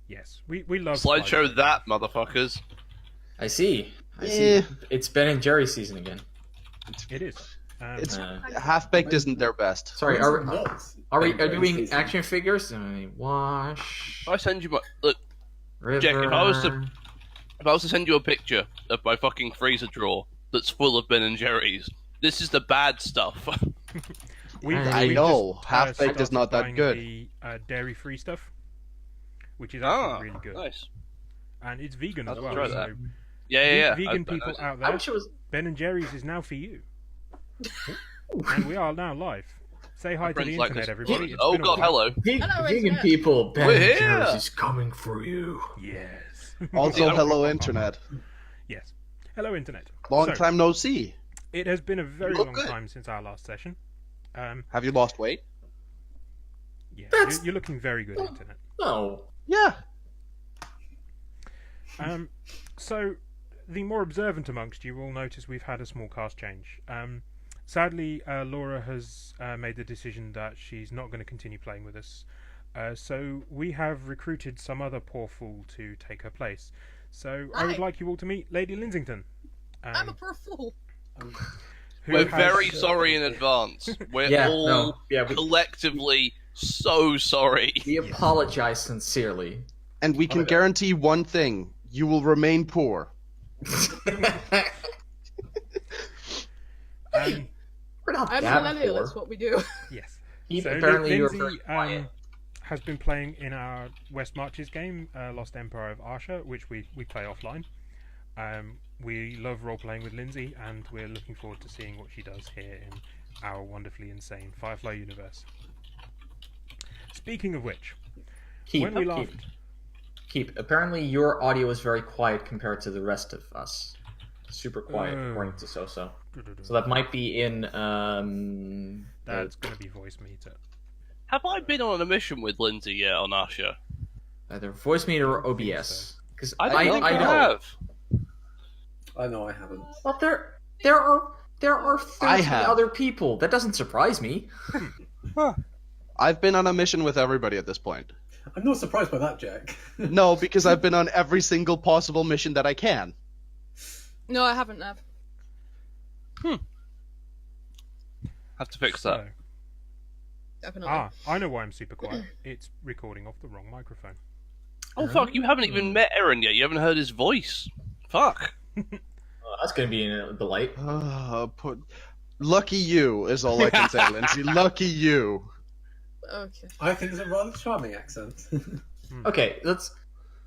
Yes, we love Slideshow that, motherfuckers. I see. I see. It's Ben and Jerry season again. It is. It's Half-Baked isn't their best. Sorry, are we doing season. action figures? Wash. If I send you my look, River. Jack, if I was to send you a picture of my fucking freezer drawer that's full of Ben and Jerry's, this is the bad stuff. I know. Half-Baked is not that good. The dairy-free stuff, which is actually really good. Nice. And it's vegan as I'll well. try So that. Yeah. vegan people out there, Ben and Jerry's is now for you. And we are now live. Say hi to the internet, everybody. It's Oh been a god, while. hello. Vegan people, Ben We're and here. Jerry's is coming for you. Yes. Also, hello, Internet. Yes. Hello, internet. Long So, time no see. It has been a very Look long good. time since our last session. Have you lost weight? Yeah, That's- you're looking very good, internet. No. Yeah. So, the more observant amongst you will notice we've had a small cast change. Sadly, Laura has made the decision that she's not going to continue playing with us. So we have recruited some other poor fool to take her place. So I would Hi. like you all to meet Lady Linsington. I'm a poor fool. who We're has- very sorry in advance. We're all collectively so sorry. We apologize sincerely. And we can guarantee one thing. You will remain poor. We're not I'm that millennial, poor. that's what we do. Yes. Apparently you're Lindsay very quiet. has been playing in our West Marches game, Lost Empire of Arsha, which we play offline. We love role-playing with Lindsay, and we're looking forward to seeing what she does here in our wonderfully insane Firefly universe. Speaking of which, when we last... Apparently your audio is very quiet compared to the rest of us. Super quiet, according to So that might be in... That's going to be voice meter. Have I been on a mission with Lindsay yet on Asha? either voice meter or OBS. Because I don't think I know. have. I know I haven't. But there are 30 other people. That doesn't surprise me. I've been on a mission with everybody at this point. I'm not surprised by that, Jack. No, because I've been on every single possible mission that I can. No, I haven't, Nav. Have to fix that. So, Definitely. I know why I'm super quiet. It's recording off the wrong microphone. Oh fuck! You haven't even met Aaron yet. You haven't heard his voice. Fuck. That's going to be a delight. Lucky you is all I can say, Lindsay. Lucky you. Okay. I think it's a rather charming accent. Okay,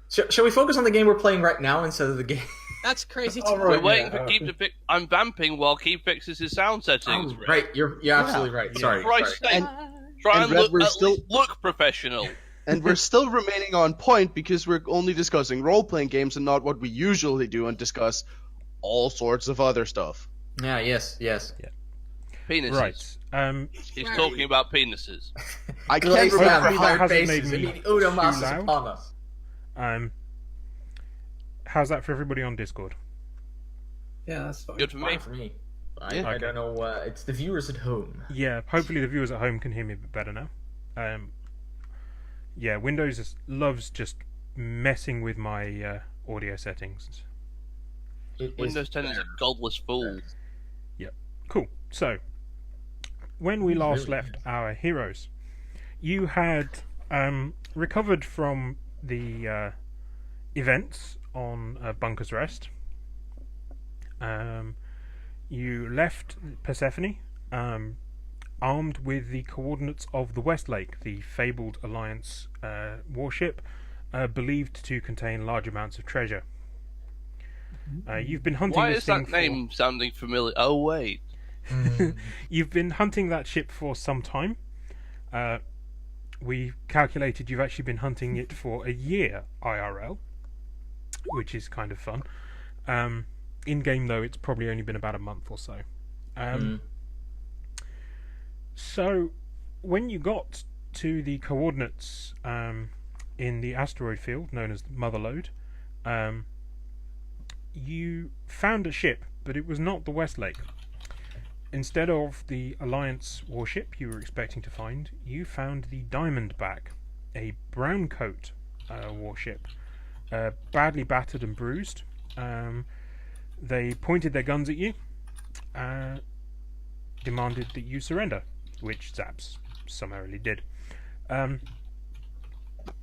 shall we focus on the game we're playing right now instead of the game? That's crazy. All We're right, waiting yeah. for Keep to fix. I'm vamping while Keep fixes his sound settings. Oh, right, you're absolutely right. Yeah. Sorry. Christ's sorry. sake. And- Try and and Red, look, we're at still- least look professional. And we're still remaining on point because we're only discussing role-playing games and not what we usually do and discuss all sorts of other stuff. Yeah, yes. Penises. Right. He's talking about penises. I can't Glaze remember down Hopefully that hard hasn't faces made and me the Udamas too is loud. upon us. How's that for everybody on Discord? Yeah, that's fine. Good for me. Fine for me. I Okay. don't know. It's the viewers at home. Yeah, hopefully the viewers at home can hear me a bit better now. Yeah, Windows loves just messing with my audio settings. Windows 10 is a godless fool. Cool. So, when we last left our heroes, you had recovered from the events on Bunker's Rest. You left Persephone armed with the coordinates of the Westlake, the fabled Alliance warship believed to contain large amounts of treasure. You've been hunting Why this is thing that name sounding familiar? Oh, wait. You've been hunting that ship for some time. We calculated you've actually been hunting it for a year IRL, which is kind of fun. In game, though, it's probably only been about a month or so. So, when you got to the coordinates in the asteroid field known as Motherlode, you found a ship, but it was not the Westlake. Instead of the Alliance warship you were expecting to find, you found the Diamondback, a brown coat warship, badly battered and bruised. They pointed their guns at you, demanded that you surrender, which Zaps summarily did.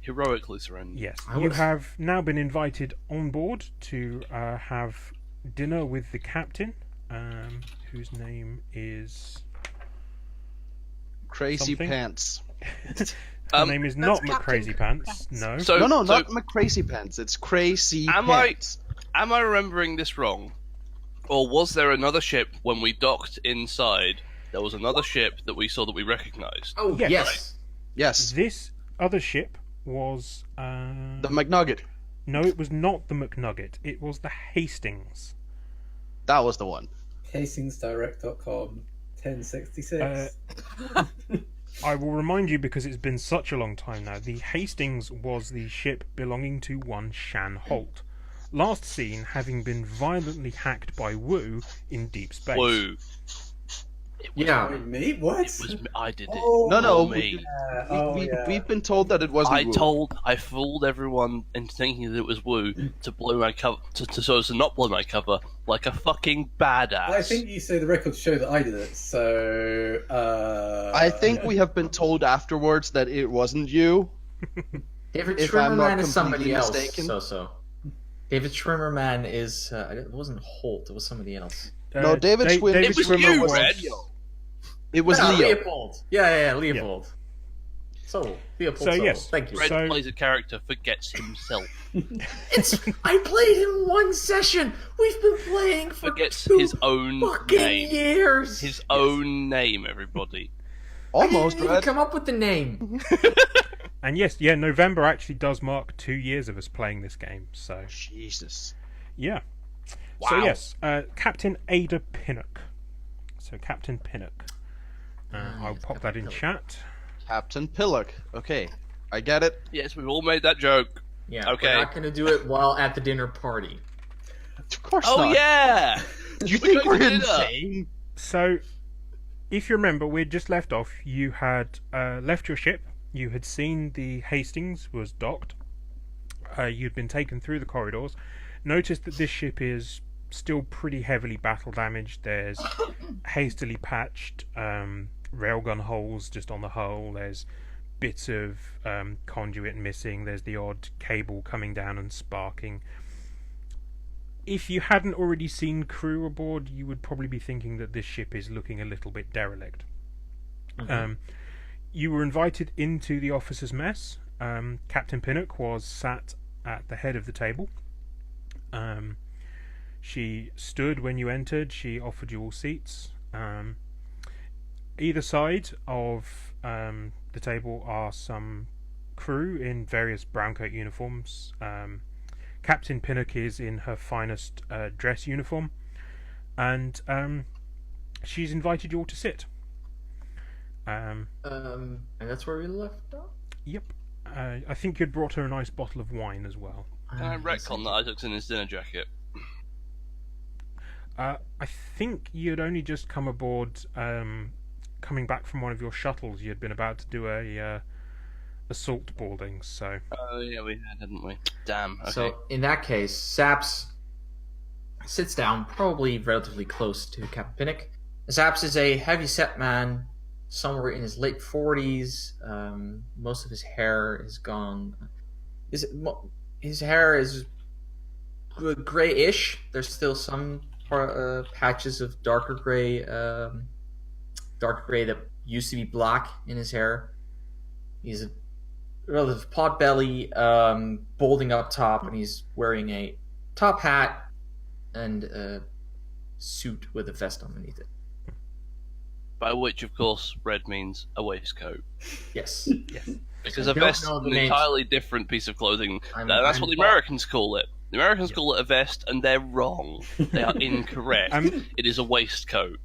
Heroically surrender. Yes, you have now been invited on board to have dinner with the captain, whose name is Crazy something. Pants. Her name is not Captain McCrazy Pants. No. So, No, so not McCrazy Pants. It's Crazy Am Pants. am I remembering this wrong? Or was there another ship when we docked inside? There was another ship that we saw that we recognised. Oh, Yes. yes. Yes, This other ship was the McNugget. no, it was not the McNugget. It was the Hastings. That was the one. Hasingsdirect.com 1066. I will remind you because it's been such a long time now. The Hastings was the ship belonging to one Shan Holt, last seen having been violently hacked by Wu in deep space. Woo. Yeah. Me? What? It was me. I did it. Oh, No, no, me. We've been told that it wasn't. I fooled everyone into thinking that it was Woo to blow my cover, so as to not blow my cover like a fucking badass. I think you say the records show that I did it, so... I think we have been told afterwards that it wasn't you. David If I'm not Schwimmerman is somebody completely else. mistaken. So. David Schwimmerman is... it wasn't Holt, it was somebody else. No, David Schwimmer- It was Schwimmer you, was- Red. It was Ah, Leo. Leopold. Yeah, Leopold. So, Leopold. So, yes. Thank you. Red So- plays a character, forgets himself, I played him one session. We've been playing for forgets 2 his own fucking name. years. His own name, everybody. Almost, I didn't even Red. come up with the name. And yes, November actually does mark 2 years of us playing this game. So Jesus. yeah. Wow. So yes, Captain Ada Pinnock. So Captain Pinnock. I'll yes, pop that in Captain chat. Captain Pillock. Okay, I get it. Yes, we've all made that joke. Yeah, Okay. we're not going to do it while at the dinner party. Of course Oh not. yeah. You We're think we're going to dinner. insane? So, if you remember, we'd just left off. You had left your ship. You had seen the Hastings was docked. You'd been taken through the corridors. Noticed that this ship is still pretty heavily battle damaged. There's hastily patched railgun holes just on the hull. There's bits of conduit missing. There's the odd cable coming down and sparking. If you hadn't already seen crew aboard, you would probably be thinking that this ship is looking a little bit derelict. You were invited into the officers' mess. Captain Pinnock was sat at the head of the table. She stood when you entered. She offered you all seats. Either side of the table are some crew in various browncoat uniforms. Captain Pinnock is in her finest dress uniform, and she's invited you all to sit. And that's where we left off? Yep. I think you'd brought her a nice bottle of wine as well. Can I retcon that Isaac's in his dinner jacket? I think you'd only just come aboard, coming back from one of your shuttles. You'd been about to do a assault boarding, so... Oh yeah, we had, hadn't we? Damn. Okay. So, in that case, Saps sits down, probably relatively close to Captain Pinnock. Saps is a heavy-set man, somewhere in his late 40s. Most of his hair is gone. His hair is grayish. There's still some patches of darker gray that used to be black in his hair. He's a relative pot belly, balding up top, and he's wearing a top hat and a suit with a vest underneath it. By which, of course, red means a waistcoat. Yes. Because I a don't vest is know the an names. entirely different piece of clothing. I'm That's what the Americans call it. The Americans Yeah. call it a vest, and they're wrong. They are incorrect. It is a waistcoat.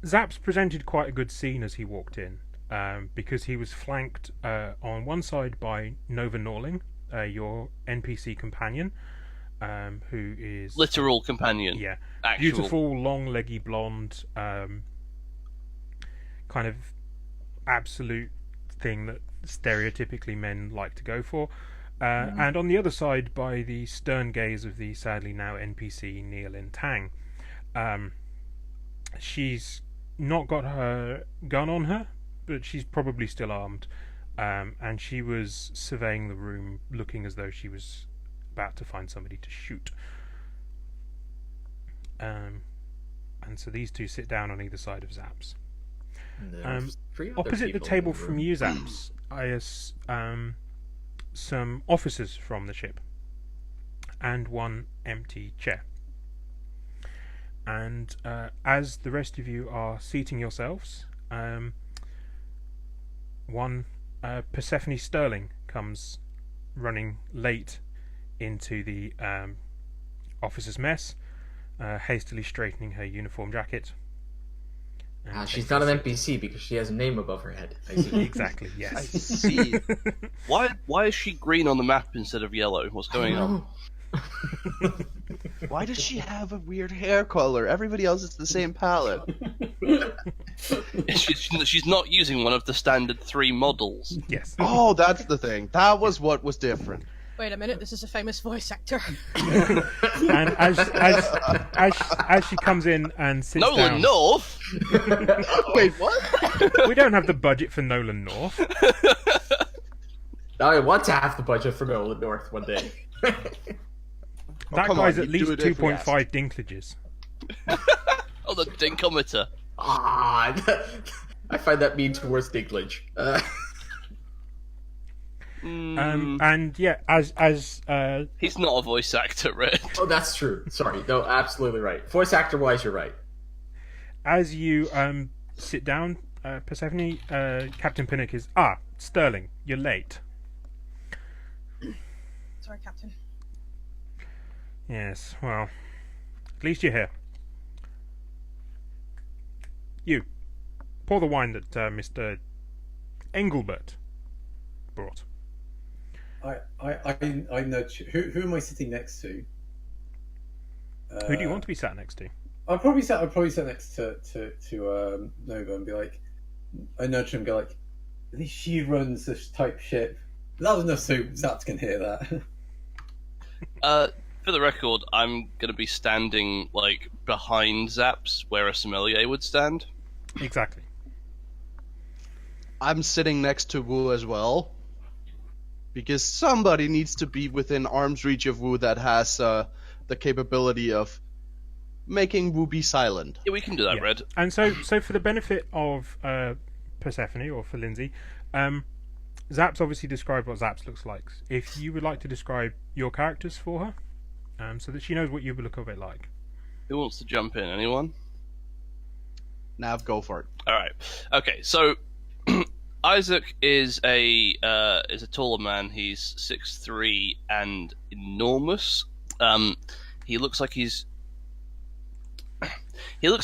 Zaps presented quite a good scene as he walked in, because he was flanked on one side by Nova Norling, your NPC companion, who is... Literal companion. Yeah. Actual. Beautiful, long, leggy blonde, kind of absolute thing that stereotypically men like to go for. And on the other side, by the stern gaze of the sadly now NPC Neolin Tang, she's not got her gun on her, but she's probably still armed. And she was surveying the room, looking as though she was about to find somebody to shoot. And so these two sit down on either side of Zaps. Opposite the table from you, Zaps, some officers from the ship and one empty chair. And as the rest of you are seating yourselves, one Persephone Sterling comes running late into the officers' mess, hastily straightening her uniform jacket. She's not an NPC because she has a name above her head. I see. Exactly, yes. I see. Why is she green on the map instead of yellow? What's going on? Why does she have a weird hair color? Everybody else is the same palette. She's not using one of the standard 3 models. Yes. Oh, that's the thing. That was what was different. Wait a minute, this is a famous voice actor. And as she comes in and sits Nolan down... North? Wait, what? We don't have the budget for Nolan North. I want to have the budget for Nolan North one day. That come guy's on, at you'd do least it if we 2.5 dinklages. Oh, the dinkometer. I find that mean towards Dinklage. And yeah, as He's not a voice actor, Red. Oh, that's true. Sorry. No, absolutely right. Voice actor-wise, you're right. as you sit down, Persephone, Captain Pinnock is Sterling, you're late. Sorry, Captain. Yes, well, at least you're here. You, pour the wine that Mr. Engelbert brought. I nudge. Who am I sitting next to? Who do you want to be sat next to? I'd probably sit next to Nova and be like, I nudge him and go like, at least she runs this type ship. That was enough so Zaps can hear that. For the record, I'm going to be standing like behind Zaps, where a sommelier would stand. Exactly. I'm sitting next to Wu as well, because somebody needs to be within arm's reach of Wu that has the capability of making Wu be silent. Yeah, we can do that, Yeah. Red. And so for the benefit of Persephone, or for Lindsay, Zaps obviously described what Zaps looks like. If you would like to describe your characters for her, so that she knows what you would look a bit like. Who wants to jump in? Anyone? Nav, go for it. All right. Okay. So Isaac is a taller man. He's 6'3" and enormous. He looks like he's not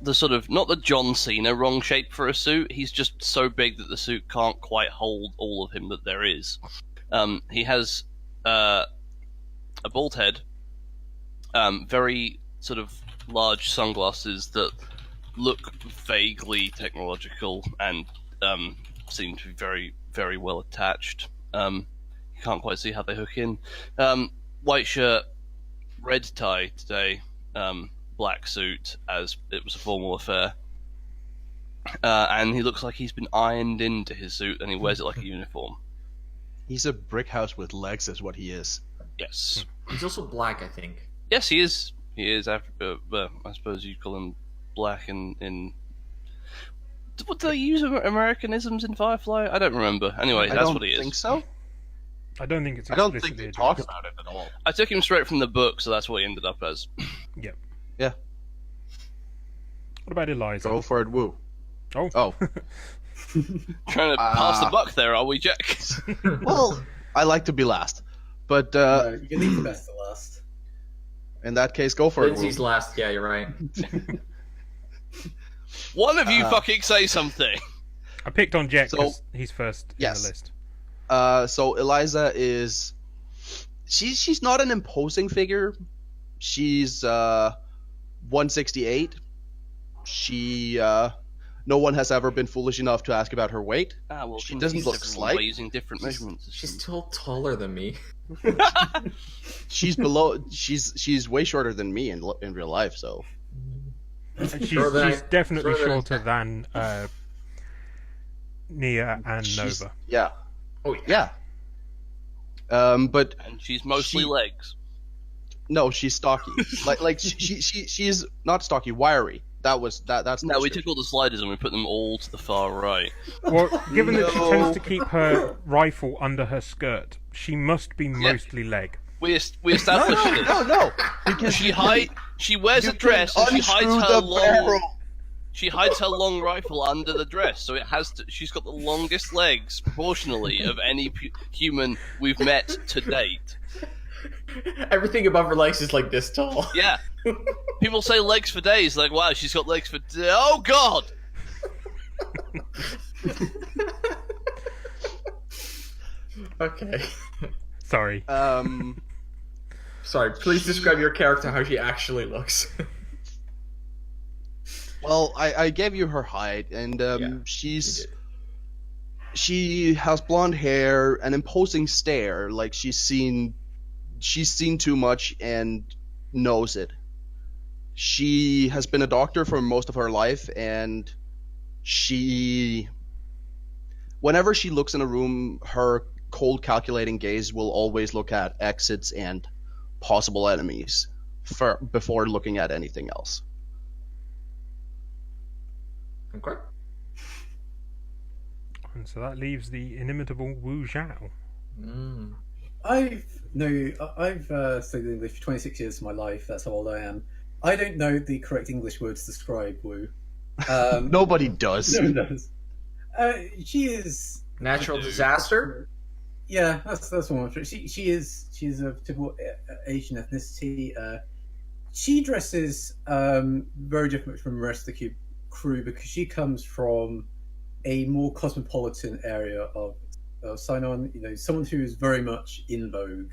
the John Cena wrong shape for a suit. He's just so big that the suit can't quite hold all of him that there is. He has a bald head, very sort of large sunglasses that look vaguely technological and seem to be very, very well attached. You can't quite see how they hook in. White shirt, red tie today, black suit as it was a formal affair. And he looks like he's been ironed into his suit and he wears it like a uniform. He's a brick house with legs, is what he is. Yes. He's also black, I think. Yes, he is. He is. I suppose you'd call him black in. What do they use Americanisms in Firefly? I don't remember. Anyway, that's what he is. I don't think so. I don't think it's I don't think explicitly they talk addressed. about it at all. I took him straight from the book, so that's what he ended up as. Yep. Yeah. What about Eliza? Go for it, Wu. Oh. Oh. Trying to pass the buck there, are we, Jack? Well, I like to be last. But No, you can leave the best to last. in that case, go for Lindsay's it, Wu. last. Yeah, you're right. One of you fucking say something. I picked on Jack So- because he's first Yes. in the list. So Eliza is... She's not an imposing figure. She's 168. She No one has ever been foolish enough to ask about her weight. Well, She doesn't look slight. by using different measurements. She's still taller than me. She's below. She's way shorter than me in real life. So She's Shorter than definitely shorter shorter than Nia and she's- Nova. Yeah. Oh yeah. But And she's mostly She- legs. no, she's stocky. She's not stocky, wiry. That's No, we true. took all the sliders and we put them all to the far right. Well, given that she No. tends to keep her rifle under her skirt, she must be mostly leg. We established it. No, because She wears you a dress can and she hides unscrew her the long. barrel. She hides her long rifle under the dress, so it has. She's got the longest legs proportionally of any human we've met to date. Everything above her legs is like this tall. Yeah. People say legs for days. Like, wow, she's got legs for. Oh God. Okay. Sorry. Sorry, please describe your character how she actually looks. Well, I gave you her height, and You she has blonde hair, an imposing stare, like she's seen too much and knows it. She has been a doctor for most of her life, and whenever she looks in a room, her cold, calculating gaze will always look at exits and possible enemies before looking at anything else. Okay. And so that leaves the inimitable Wu Zhao. Mm. I've studied English for 26 years of my life. That's how old I am. I don't know the correct English word to describe Wu. Nobody does. No one does. She is Natural disaster? Yeah, that's one. She's a typical Asian ethnicity. She dresses very different from the rest of the crew because she comes from a more cosmopolitan area of Saigon. You know, someone who is very much in vogue.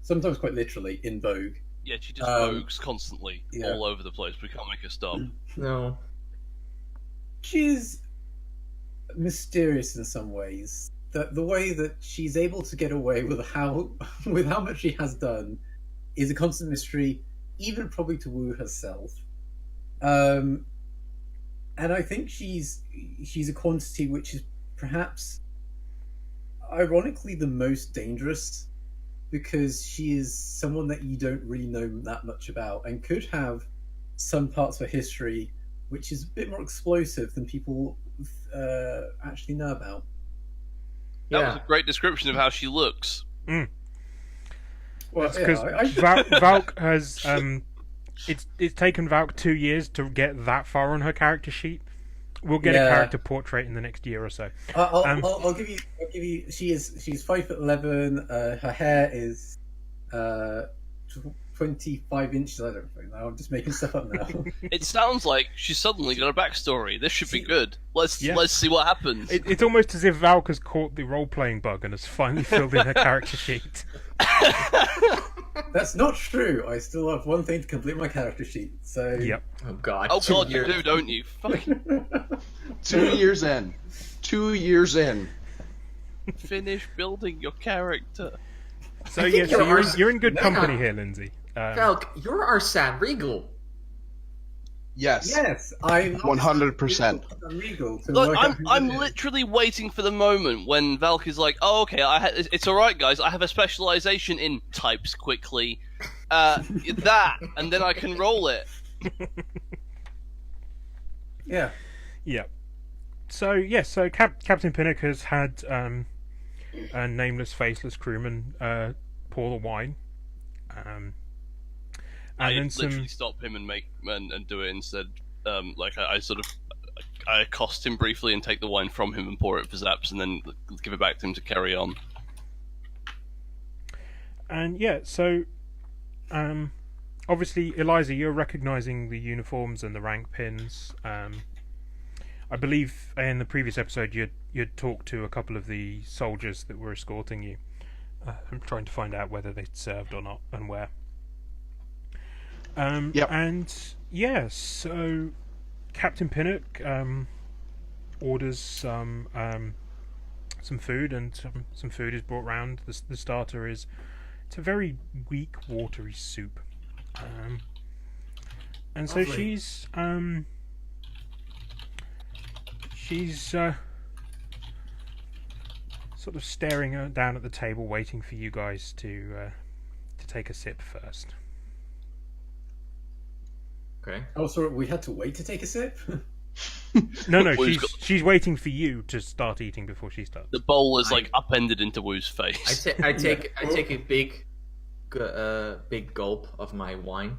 Sometimes quite literally in vogue. Yeah, she just vogues constantly yeah. all over the place. We can't make her stop. No. She's mysterious in some ways. The way that she's able to get away with how much she has done is a constant mystery, even probably to Wu herself. And I think she's a quantity which is perhaps, ironically, the most dangerous, because she is someone that you don't really know that much about and could have some parts of her history which is a bit more explosive than people actually know about. That was a great description of how she looks. Well, That's because Valk has it's taken Valk 2 years to get that far on her character sheet. We'll get a character portrait in the next year or so. I'll give you. She's 5'11". Her hair is 25 inches. I don't know. I'm just making stuff up now. It sounds like she's suddenly got a backstory. This should be good. Let's see what happens. It's almost as if Valk has caught the role-playing bug and has finally filled in her character sheet. That's not true. I still have one thing to complete my character sheet. So Yep. Oh god. Oh God, you years. do, don't you? Fucking 2 years in. 2 years in. finish building your character. So I think you're in good No. company here, Lindsay. Valk, you're our Sam Regal. Yes. yes, I 100%. Regal to Look, work out who I'm it is. literally waiting for the moment when Valk is like, "Oh, okay, it's all right, guys. I have a specialization in types quickly, that, and then I can roll it." Yeah. Yeah. So Captain Pinnock has had a nameless, faceless crewman pour the wine, and I then literally stop him and do it instead. I accost him briefly and take the wine from him and pour it for Zaps, and then give it back to him to carry on. And obviously, Eliza, you're recognizing the uniforms and the rank pins. I believe in the previous episode you'd talked to a couple of the soldiers that were escorting you. I'm trying to find out whether they'd served or not and where. Yep. And yeah, so Captain Pinnock orders some food, and some food is brought round. The starter is it's a very weak, watery soup, and so Lovely. she's sort of staring down at the table, waiting for you guys to take a sip first. Okay. Oh, sorry, we had to wait to take a sip? No, Woo's she's waiting for you to start eating before she starts. The bowl is like upended into Woo's I face. take a big gulp of my wine,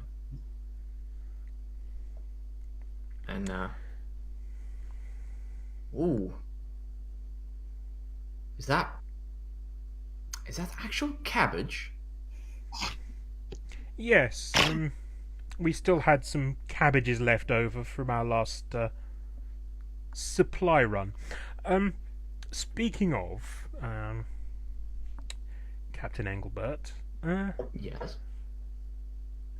and ooh, is that actual cabbage? Yes, we still had some cabbages left over from our last supply run. Speaking of Captain Engelbert, Yes.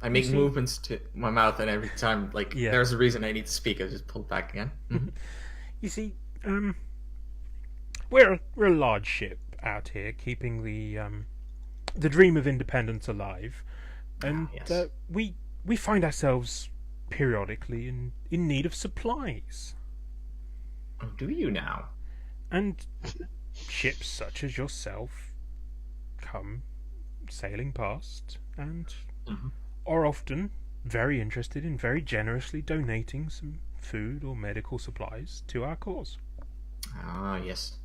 I make see- movements to my mouth, and every time, like, Yeah. there's a reason I need to speak, I just pull it back again. Mhm. you see, we're a large ship out here, keeping the dream of independence alive, and yes. we find ourselves periodically in need of supplies. Oh, do you now? And ships such as yourself come sailing past and Mhm. are often very interested in very generously donating some food or medical supplies to our cause. Ah, yes.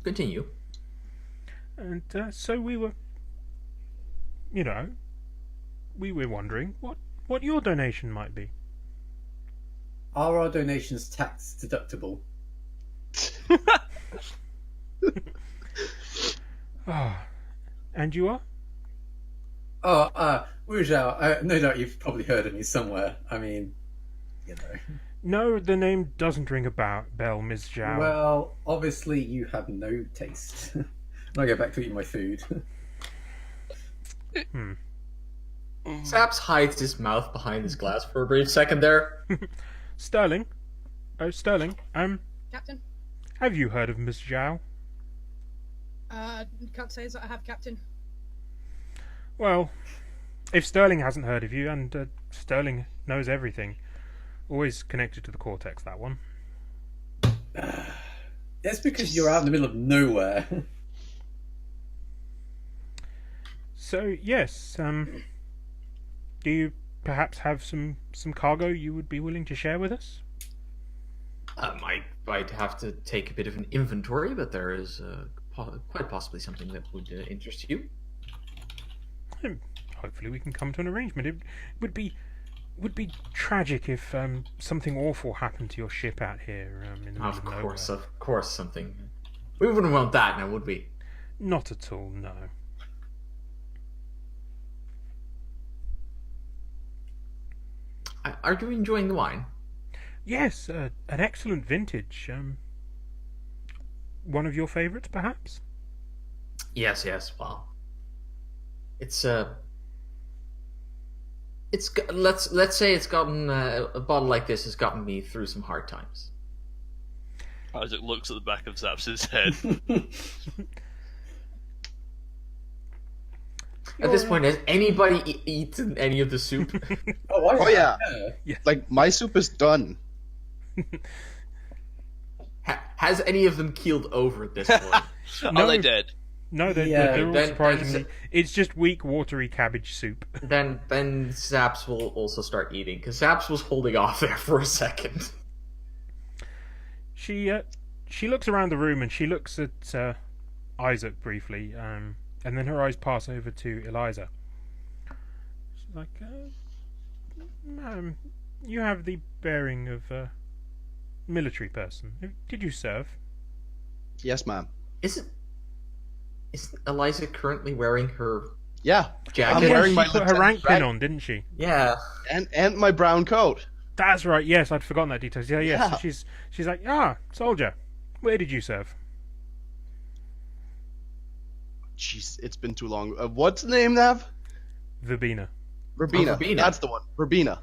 Continue. And so we were wondering what your donation might be. Are our donations tax deductible? Ah, and you are? Oh, Wu Zhao, no doubt you've probably heard of me somewhere. I mean, you know. No, the name doesn't ring a bell, Ms. Zhao. Well, obviously you have no taste. I'll go back to eating my food. Saps hides his mouth behind his glass for a brief second there. Sterling? Oh, Sterling, Captain? have you heard of Ms. Zhao? Can't say that I have, Captain. Well, if Sterling hasn't heard of you, and Sterling knows everything, always connected to the cortex, that one. That's because you're out in the middle of nowhere. So, yes, do you perhaps have some cargo you would be willing to share with us? I'd have to take a bit of an inventory, but there is quite possibly something that would interest you. Hopefully we can come to an arrangement. It would be tragic if something awful happened to your ship out here in the middle of nowhere. Of course, something. We wouldn't want that now, would we? Not at all, no. Are you enjoying the wine? Yes, an excellent vintage. One of your favourites, perhaps? Yes. Well, it's let's say it's gotten a bottle like this has gotten me through some hard times. Isaac looks at the back of Zaps's head. At this point, has anybody eaten any of the soup? Oh yeah, like my soup is done. Has any of them keeled over at this point? Are they dead? No, they're all then- surprisingly. It's just weak, watery cabbage soup. then Zaps will also start eating, because Zaps was holding off there for a second. She looks around the room and she looks at Isaac briefly, and then her eyes pass over to Eliza. She's like, you have the bearing of a military person. Did you serve? Yes, ma'am. Isn't Eliza currently wearing her Yeah, jacket? I'm wearing she my put her lieutenant's rank pin rank. on, didn't she? Yeah. And my brown coat. That's right. Yes, I'd forgotten that detail. Yeah, yes. Yeah. So she's like, soldier. Where did you serve? Jeez, it's been too long. What's the name, Nav? Verbena. Verbena. Verbena. That's the one. Verbena.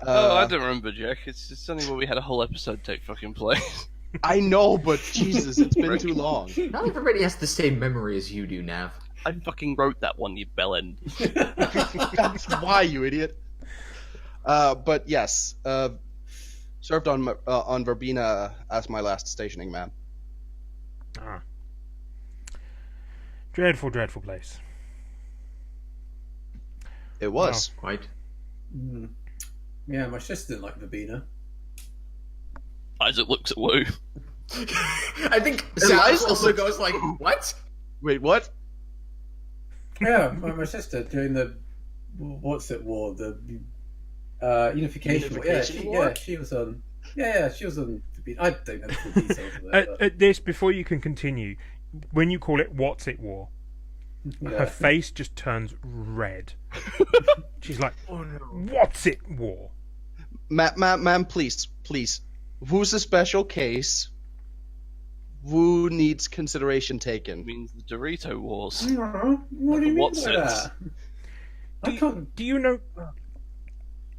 I don't remember, Jack. It's only when we had a whole episode take fucking place. I know, but Jesus, it's been too long. Not everybody has the same memory as you do, Nav. I fucking wrote that one, you bellend. That's why, you idiot. But yes, served on Verbena as my last stationing man. Ah. Dreadful, dreadful place. It was. Quite. Mm. Yeah, my sister didn't like Verbena. Isaac looks at Wu. I think Elias Sam also goes like, what? Wait, what? Yeah, my sister during the what's it war, the unification war. Unification war? Yeah, she was on. Yeah, she was on. I don't know the full details of it. At this, before you can continue, when you call it "What's It War," her face just turns red. She's like, Oh no. "What's it war?" Ma'am, please. Wu's a special case. Wu needs consideration taken. Means the Dorito Wars. What do you mean What by sense? that? I can't. Do you know?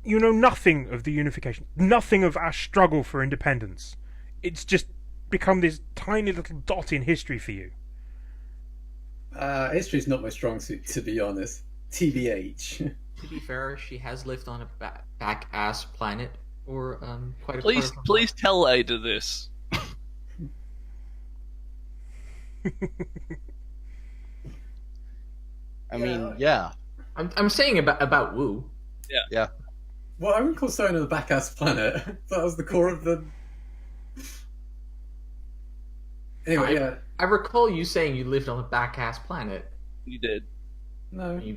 You know nothing of the unification, nothing of our struggle for independence. It's just become this tiny little dot in history for you. History's not my strong suit, to be honest. TBH. To be fair, she has lived on a back-ass planet for quite a Please, part of her please tell Ada this. I mean, yeah. I'm saying about Wu. Well, I wouldn't call Sona the back-ass planet. That was the core of the. Anyway, yeah. I recall you saying you lived on a back-ass planet. You did. No. When you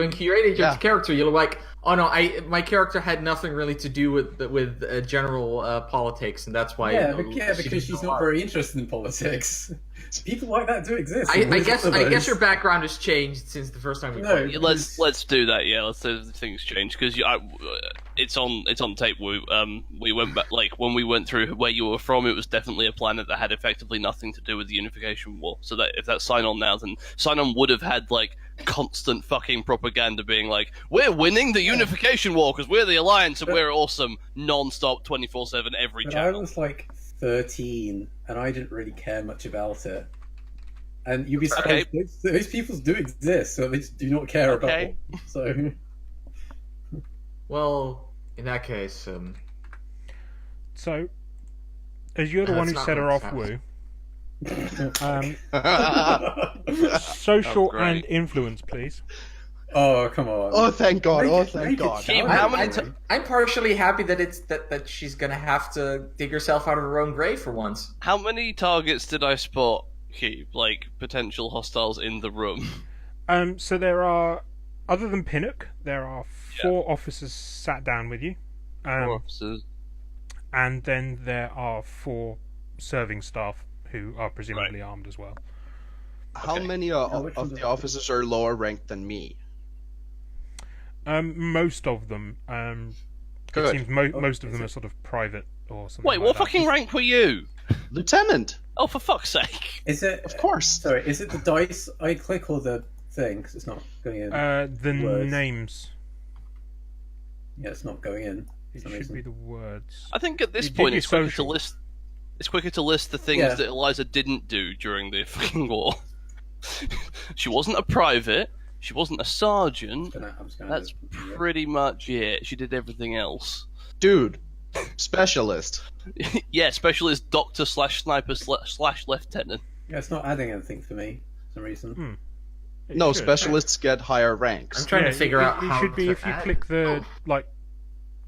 created your Yeah. character, you were like, "Oh no, my character had nothing really to do with general politics, and that's why." Yeah, you know, because she's not very interested in politics. People like that do exist. I guess your background has changed since the first time we No. played. Yeah, let's do that. Yeah, let's do the things change because it's on tape. We went back when we went through where you were from. It was definitely a planet that had effectively nothing to do with the Unification War. So that if that's Sign-On now, then Sign-On would have had constant fucking propaganda being like, "We're winning the Unification War because we're the Alliance and we're awesome," non-stop, 24/7, every But I channel. was 13, and I didn't really care much about it. And you'd be surprised, those people do exist, so they just do not care Okay. about it. So, Well, in that case, So, as you're the No, one it's who not set her what off, sounds. Wu, social great. and influence, please. oh come on! Oh, thank God. Make Oh, it- thank make it God. Keep- count. how many I'm partially happy that it's that she's gonna have to dig herself out of her own grave for once. How many targets did I spot? Keep potential hostiles in the room. So there are, other than Pinnock, there are 4 officers sat down with you. Officers. And then there are 4 serving staff who are presumably armed as well. How Okay. many which of ones the are- officers are lower ranked than me? Most of them. It Good. seems most of them are sort of private or something. Wait, like what that. fucking rank were you? Lieutenant, Oh, for fuck's sake! Is it? of course. Sorry, is it the dice I click or the thing? Because it's not going in. The Words. names. Yeah, it's not going in. It some should reason. be the words. I think at this You did point your it's quicker to social. list. It's quicker to list the things Yeah. that Eliza didn't do during the fucking war. She wasn't a private. She wasn't a sergeant. I'm just gonna That's pretty much it. She did everything else. Dude, specialist. Yeah, specialist doctor / sniper / lieutenant. Yeah, it's not adding anything for me for some reason. It No, should. specialists get higher ranks. I'm trying to figure out it how should be to if you add click it. the Oh.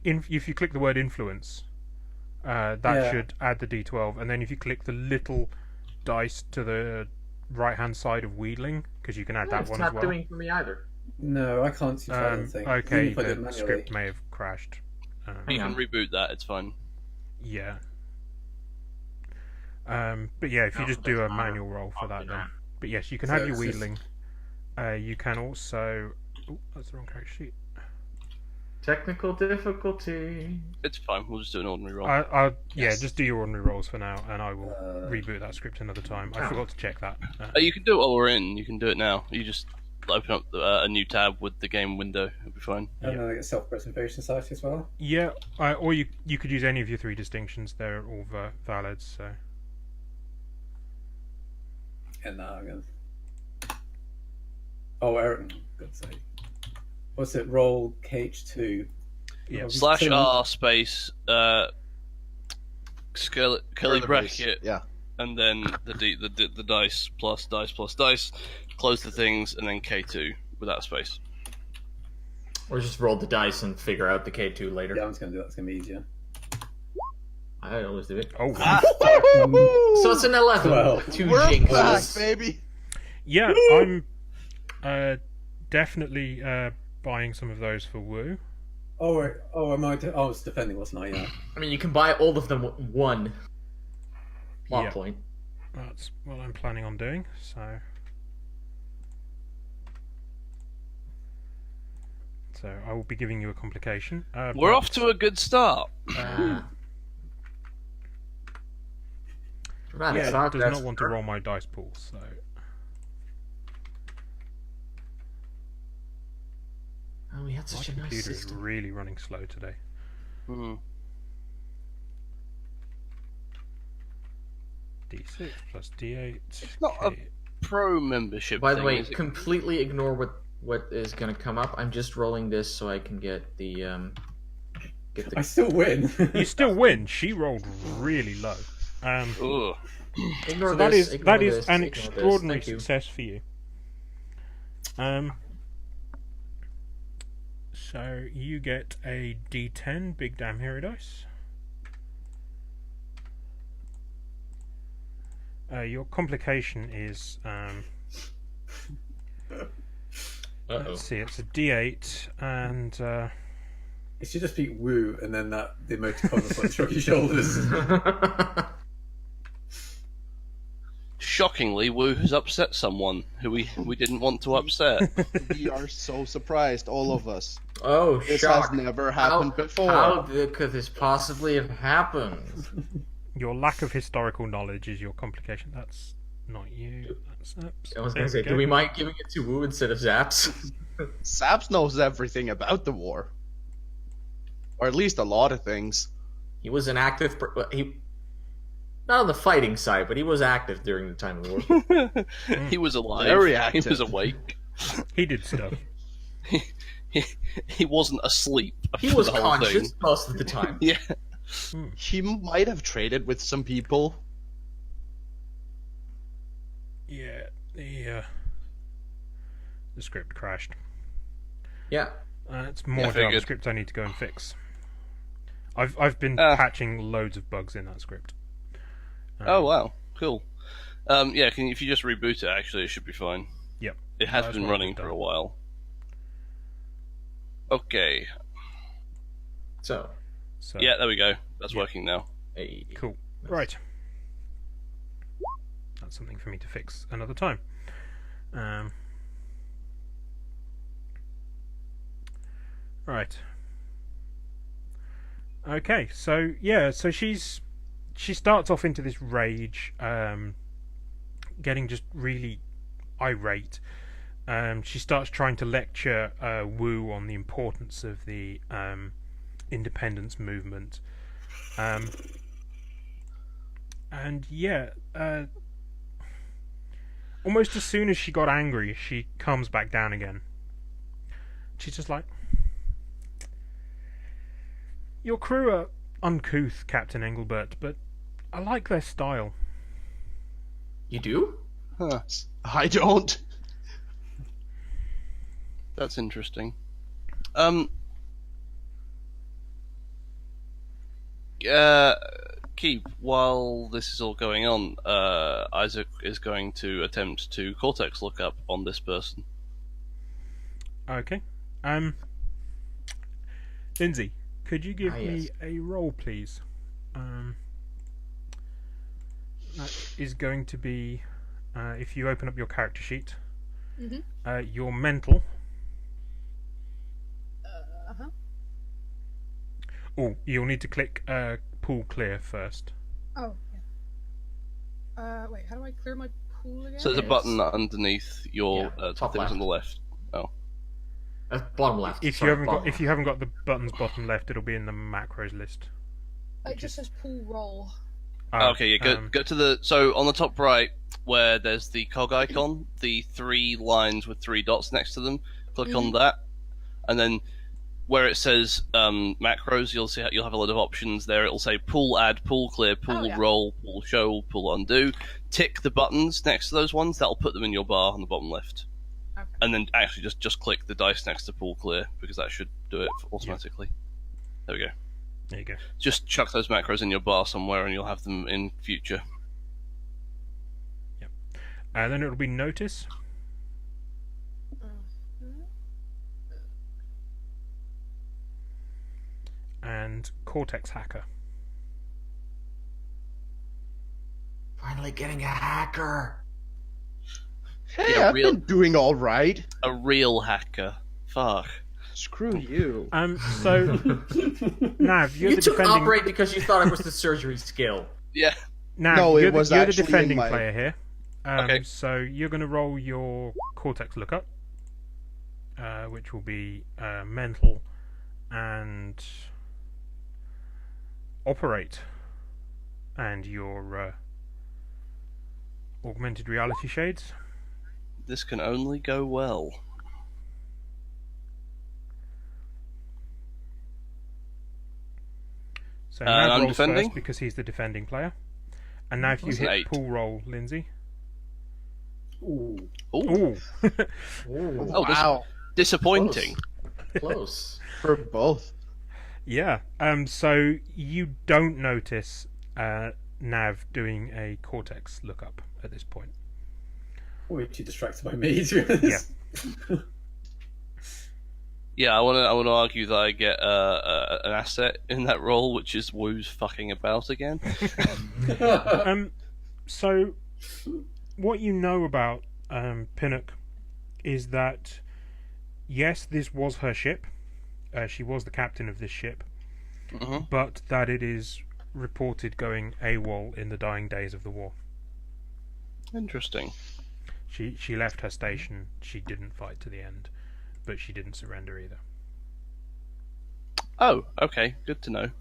if you click the word influence, that Yeah. should add the D12, and then if you click the little dice to the right-hand side of Wheedling, because you can add that It's one not as well. doing for me either. No, I can't see anything. Okay, Even if I did the manually. script may have crashed. You Hang can on. reboot that. It's fine. Yeah. But yeah, if you No, just it do a doesn't matter. manual roll for that, Okay, then. no. But yes, you can So have your it's just- Wheedling. You can also. Oh, that's the wrong character sheet. Technical difficulty. It's fine. We'll just do an ordinary roll. Yeah, Yes. just do your ordinary rolls for now, and I will reboot that script another time. I Oh. forgot to check that. You can do it while we're in. You can do it now. You just open up a new tab with the game window. It'll be fine. And then I get Self-Preservation Society as well. Yeah, or you could use any of your 3 distinctions. They're all valid. So. And now I'm going to... Oh, Eric, God's sake. What's it? Roll KH2. Yeah. /R space curly bracket, Yeah. and then the dice plus dice plus dice. Close the things, and then K2 without space. Or just roll the dice and figure out the K2 later. Yeah, I'm just going to do that. It's going to be easier. I always do it. Oh. So it's an 11. Well, 2 We're back, jinxes. baby. Yeah, I'm definitely buying some of those for Woo. Oh, right. Oh, I was defending, wasn't I? Yeah. I mean, you can buy all of them with 1 plot Yeah. point. That's what I'm planning on doing. So I will be giving you a complication. We're off to a good start. Dramatic Yeah, thought, does that's not want to roll my dice pool. So Oh, we had my such a nice computer is system. really running slow today. D6 plus D8. It's not a pro membership. By the thing, way, is it? completely ignore what is going to come up. I'm just rolling this so I can get the I still win. You still win. She rolled really low. Ugh. Ignore So this. that is an ignore extraordinary this. Thank you. success for you. So you get a D10 big damn hero dice. Your complication is let's see, it's a D8 and It should just be woo, and then the emoticon was like shrug your shoulders. Shockingly, Wu has upset someone who we didn't want to upset. We are so surprised, all of us. Oh, This shock. has never happened before. How could this possibly have happened? your lack of historical knowledge is your complication. That's not you. That's Zaps. I was There going to say, go. do we mind giving it to Wu instead of Zaps? Saps knows everything about the war. Or at least a lot of things. He was an active... Not on the fighting side, but he was active during the time of the war. He was alive. Very He active. was awake. He did stuff. He wasn't asleep. He for was the whole conscious thing. most of the time. Yeah. He might have traded with some people. Yeah, the script crashed. Yeah. It's more Yeah, figured. JavaScript I need to go and fix. I've been patching loads of bugs in that script. Oh wow, cool. Yeah, if you just reboot it, actually, it should be fine. Yep. It has That's been what running I've for done. a while. Okay. So, So Yeah, there we go. That's Yeah. working now. hey. cool. Right. That's something for me to fix another time. Right. Okay, so yeah, so she starts off into this rage, getting just really irate. She starts trying to lecture Wu on the importance of the independence movement. And yeah, almost as soon as she got angry, she calms back down again. She's just like, "Your crew are uncouth, Captain Engelbert, but I like their style." You do? Huh. I don't. That's interesting. Keep, while this is all going on, Isaac is going to attempt to Cortex look up on this person. Okay. Lindsay, could you give me yes. a roll, please? That is going to be, if you open up your character sheet, your mental. Uh-huh. Oh, you'll need to click pool clear first. Oh, yeah. Wait, how do I clear my pool again? So there's a Yes. button underneath your top things left. on the left. Oh, Bottom left. If sorry, you haven't bottom got if left. you haven't got the buttons bottom left, it'll be in the macros list. It just says pool roll. okay. Yeah, go to the so on the top right where there's the cog icon, the 3 lines with 3 dots next to them. Click on that, and then where it says macros, you'll have a lot of options there. It'll say pool add, pool clear, pool roll, pool show, pool undo. Tick the buttons next to those ones. That'll put them in your bar on the bottom left. Okay. And then actually just click the dice next to pool clear because that should do it automatically. There we go. There you go. Just chuck those macros in your bar somewhere and you'll have them in future. Yep. Then it'll be notice. And Cortex Hacker. Finally getting a hacker. Hey, Yeah, I've real- been doing all right. A real hacker. Fuck. Screw you. So Nav, you're You the took defending. operate because you thought it was the surgery skill. Yeah. Nav, No, it you're was you're the actually defending in my- player here. Okay. So you're going to roll your Cortex lookup, which will be mental and operate, and your augmented reality shades. This can only go well. So And Nav I'm rolls defending? first because he's the defending player. And now if you That's an hit 8. pool roll, Lindsay. Ooh. Ooh. Ooh. Ooh, Oh, Wow. Disappointing. close. For both. Yeah. So you don't notice Nav doing a Cortex lookup at this point. Way too distracted by me, to be honest. Yeah, I want to argue that I get an asset in that role, which is Woo's fucking about again. So what you know about Pinnock is that yes, this was her ship. She was the captain of this ship, Mhm. but that it is reported going AWOL in the dying days of the war. Interesting. She left her station. She didn't fight to the end, but she didn't surrender either. Oh, okay. Good to know.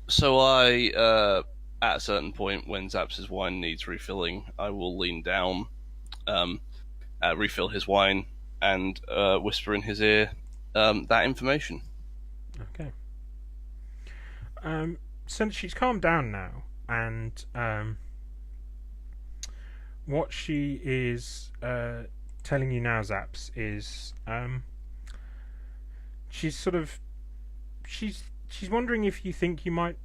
So I, at a certain point when Zaps's wine needs refilling, I will lean down, refill his wine, and whisper in his ear that information. Okay. Since she's calmed down now, and what she is telling you now, Zaps, is she's wondering if you think you might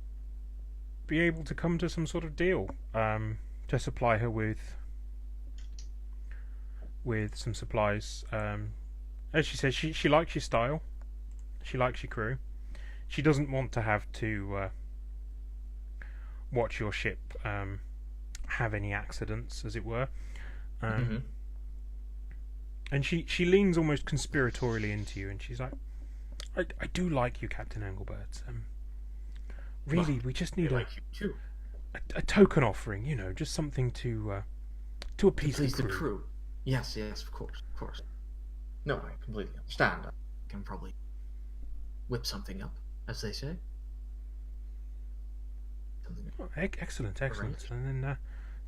be able to come to some sort of deal to supply her with some supplies. As she says, she likes your style, she likes your crew. She doesn't want to have to watch your ship have any accidents, as it were. And she leans almost conspiratorially into you, and she's like, I do like you, Captain Engelbert. Really, Well, we just I need like you too. a token offering, just something to appease Please the the crew. crew. Yes, of course. No, I completely understand. I can probably whip something up, as they say. Something- Oh, excellent. Arranged. And then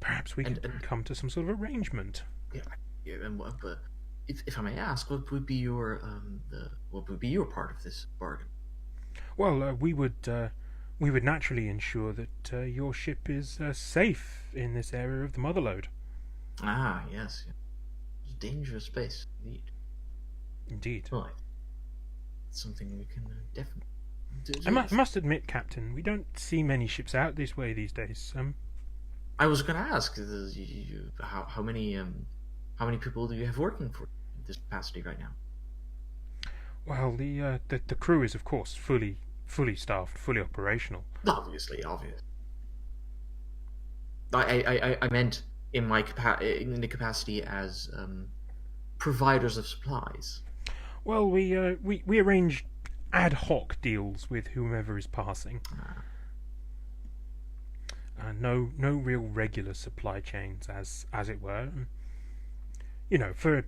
perhaps we And- could and- come to some sort of arrangement. Yeah, and but if I may ask, what would be your part of this bargain? Well, we would naturally ensure that your ship is safe in this area of the Motherlode. Ah, yes. It's a dangerous space, indeed. Indeed. Right. It's something we can definitely do. I must admit, Captain, we don't see many ships out this way these days. I was going to ask, how many people do you have working for this capacity right now? Well, the crew is of course fully staffed, fully operational. Obviously. I meant in my in the capacity as providers of supplies. Well, we arrange ad hoc deals with whomever is passing. no real regular supply chains, as it were. You know, for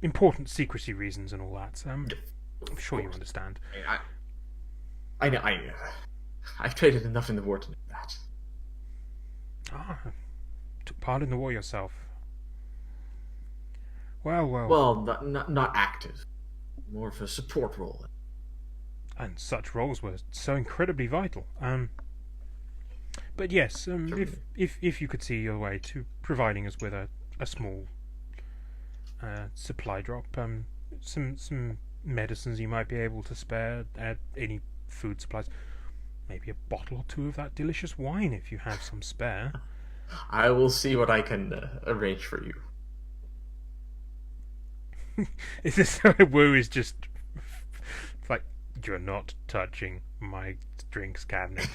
important secrecy reasons and all that. I'm sure you understand. I know. I've traded enough in the war to know that. Ah, took part in the war yourself. Well. Well, not active. More of a support role. And such roles were so incredibly vital. But yes, if you could see your way to providing us with a small supply drop, some medicines you might be able to spare, any food supplies, maybe a bottle or two of that delicious wine if you have some spare. I will see what I can arrange for you. Is this Wu is just like, you're not touching my drinks cabinet.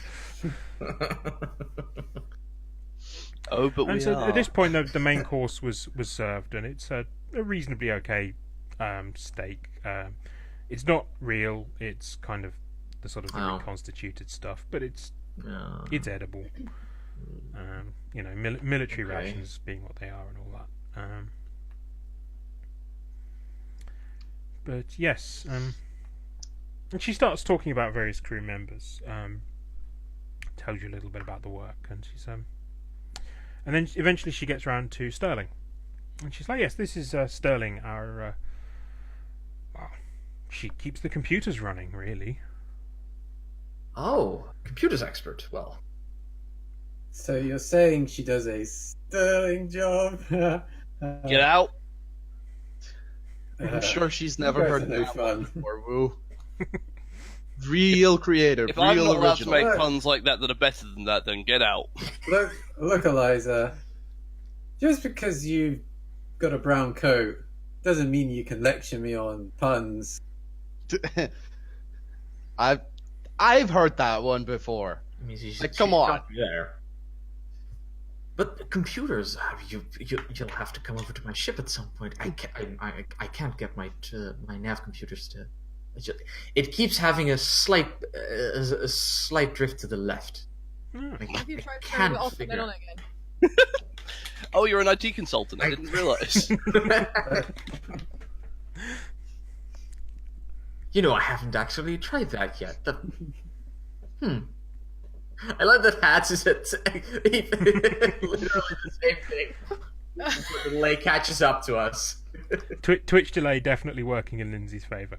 Oh, but And we so are. at this point, the main course was served, and it's a reasonably okay steak. It's not real. It's kind of the sort of the Oh. reconstituted stuff, but it's No. edible. You know, military Okay. rations being what they are and all that. But yes, and she starts talking about various crew members. Tells you a little bit about the work, and she's and then eventually she gets around to Sterling, and she's like, "Yes, this is Sterling, our well, she keeps the computers running, really." Oh, computers expert. Well, So you're saying she does a sterling job? Get out. I'm sure she's never you guys heard are no that fun. one before, Woo. Real creative, If I'm real not allowed to original. make puns like that are better than that, then get out. Look, Eliza. Just because you've got a brown coat doesn't mean you can lecture me on puns. I've heard that one before. I mean, she's, Like, come she's on. got you there. But computers, you'll have to come over to my ship at some point. I can't get my nav computers to. It keeps having a slight drift to the left. Hmm. Have you I tried turning can't it off and figure. then on again? Oh, you're an IT consultant. I didn't realise. You know, I haven't actually tried that yet. I love that Hats is literally the same thing. The delay catches up to us. Twitch delay definitely working in Lindsay's favour.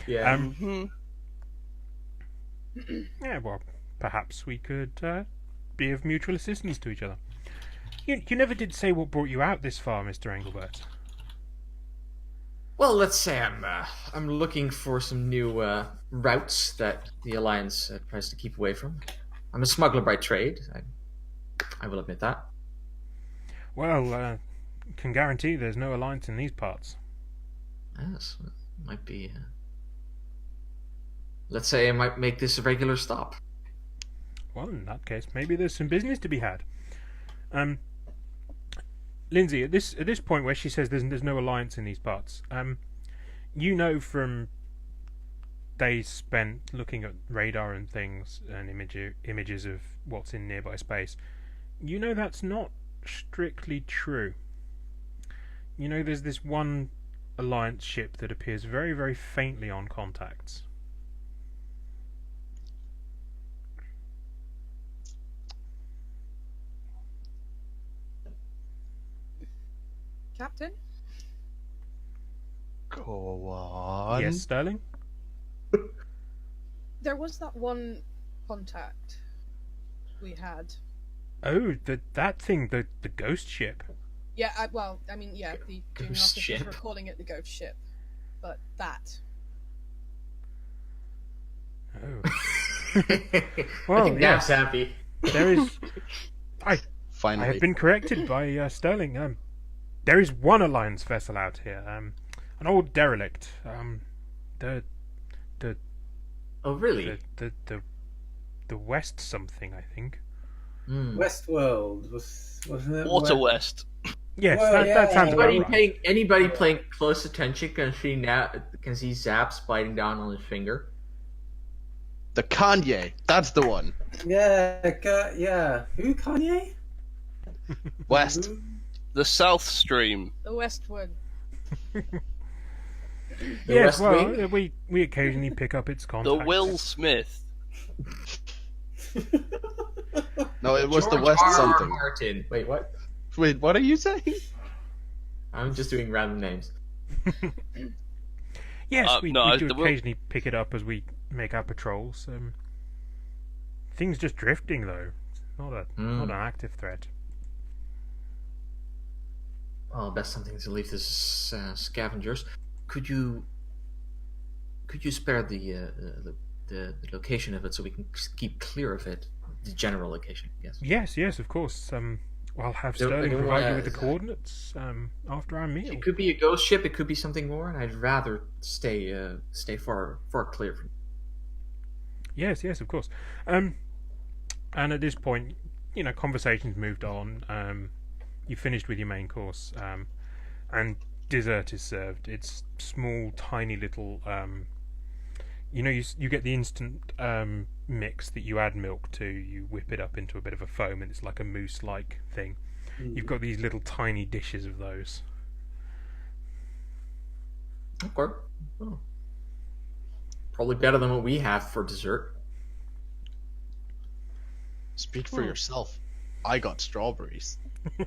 Yeah. Mhm. Yeah, well, perhaps we could be of mutual assistance to each other. You never did say what brought you out this far, Mr. Engelbert. Well, let's say I'm looking for some new routes that the Alliance tries to keep away from. I'm a smuggler by trade. I will admit that. Well, can guarantee there's no alliance in these parts. Yes, it might be. Let's say I might make this a regular stop. Well, in that case, maybe there's some business to be had. Lindsay, at this point where she says there's no alliance in these parts, you know from days spent looking at radar and things and images of what's in nearby space, you know that's not strictly true. You know there's this one alliance ship that appears very, very faintly on contacts. Captain? Go on. Yes, Sterling? There was that one contact we had. Oh, that thing, the ghost ship. Yeah, the junior Ghost officers ship. were calling it the ghost ship. But that. Oh. I Well, think yes. Nav's happy. There is... I Finally. have been corrected by Sterling. There is one alliance vessel out here. An old derelict. The Oh, really? the West something, I think. Hmm. Westworld wasn't it? Water West. Yes, Well, that yeah, sounds about Anybody right. paying close attention can see Zaps biting down on his finger. The Kanye. That's the one. Yeah. Who, Kanye? West. The South Stream. The West one. Yes, West well, Wing? we occasionally pick up its The contacts. Will Smith. No, it was the George West R.R. something. Martin. Wait, what? Wait, what are you saying? I'm just doing random names. Yes, we no, do the Will- occasionally pick it up as we make our patrols. Things just drifting though. It's not an active threat. Well, best something to leave this scavengers. Could you spare the location of it so we can keep clear of it? The general location, yes. Yes, of course. I'll have Don't- I Sterling don't provide you wanna- with the coordinates after our meal. It could be a ghost ship. It could be something more, and I'd rather stay far clear from. Yes, of course. And at this point, conversation's moved on. You finished with your main course, and dessert is served. It's small, tiny little. You get the instant mix that you add milk to. You whip it up into a bit of a foam, and it's like a mousse-like thing. You've got these little tiny dishes of those. Okay. Oh. Probably better than what we have for dessert. Speak for yourself. I got strawberries. You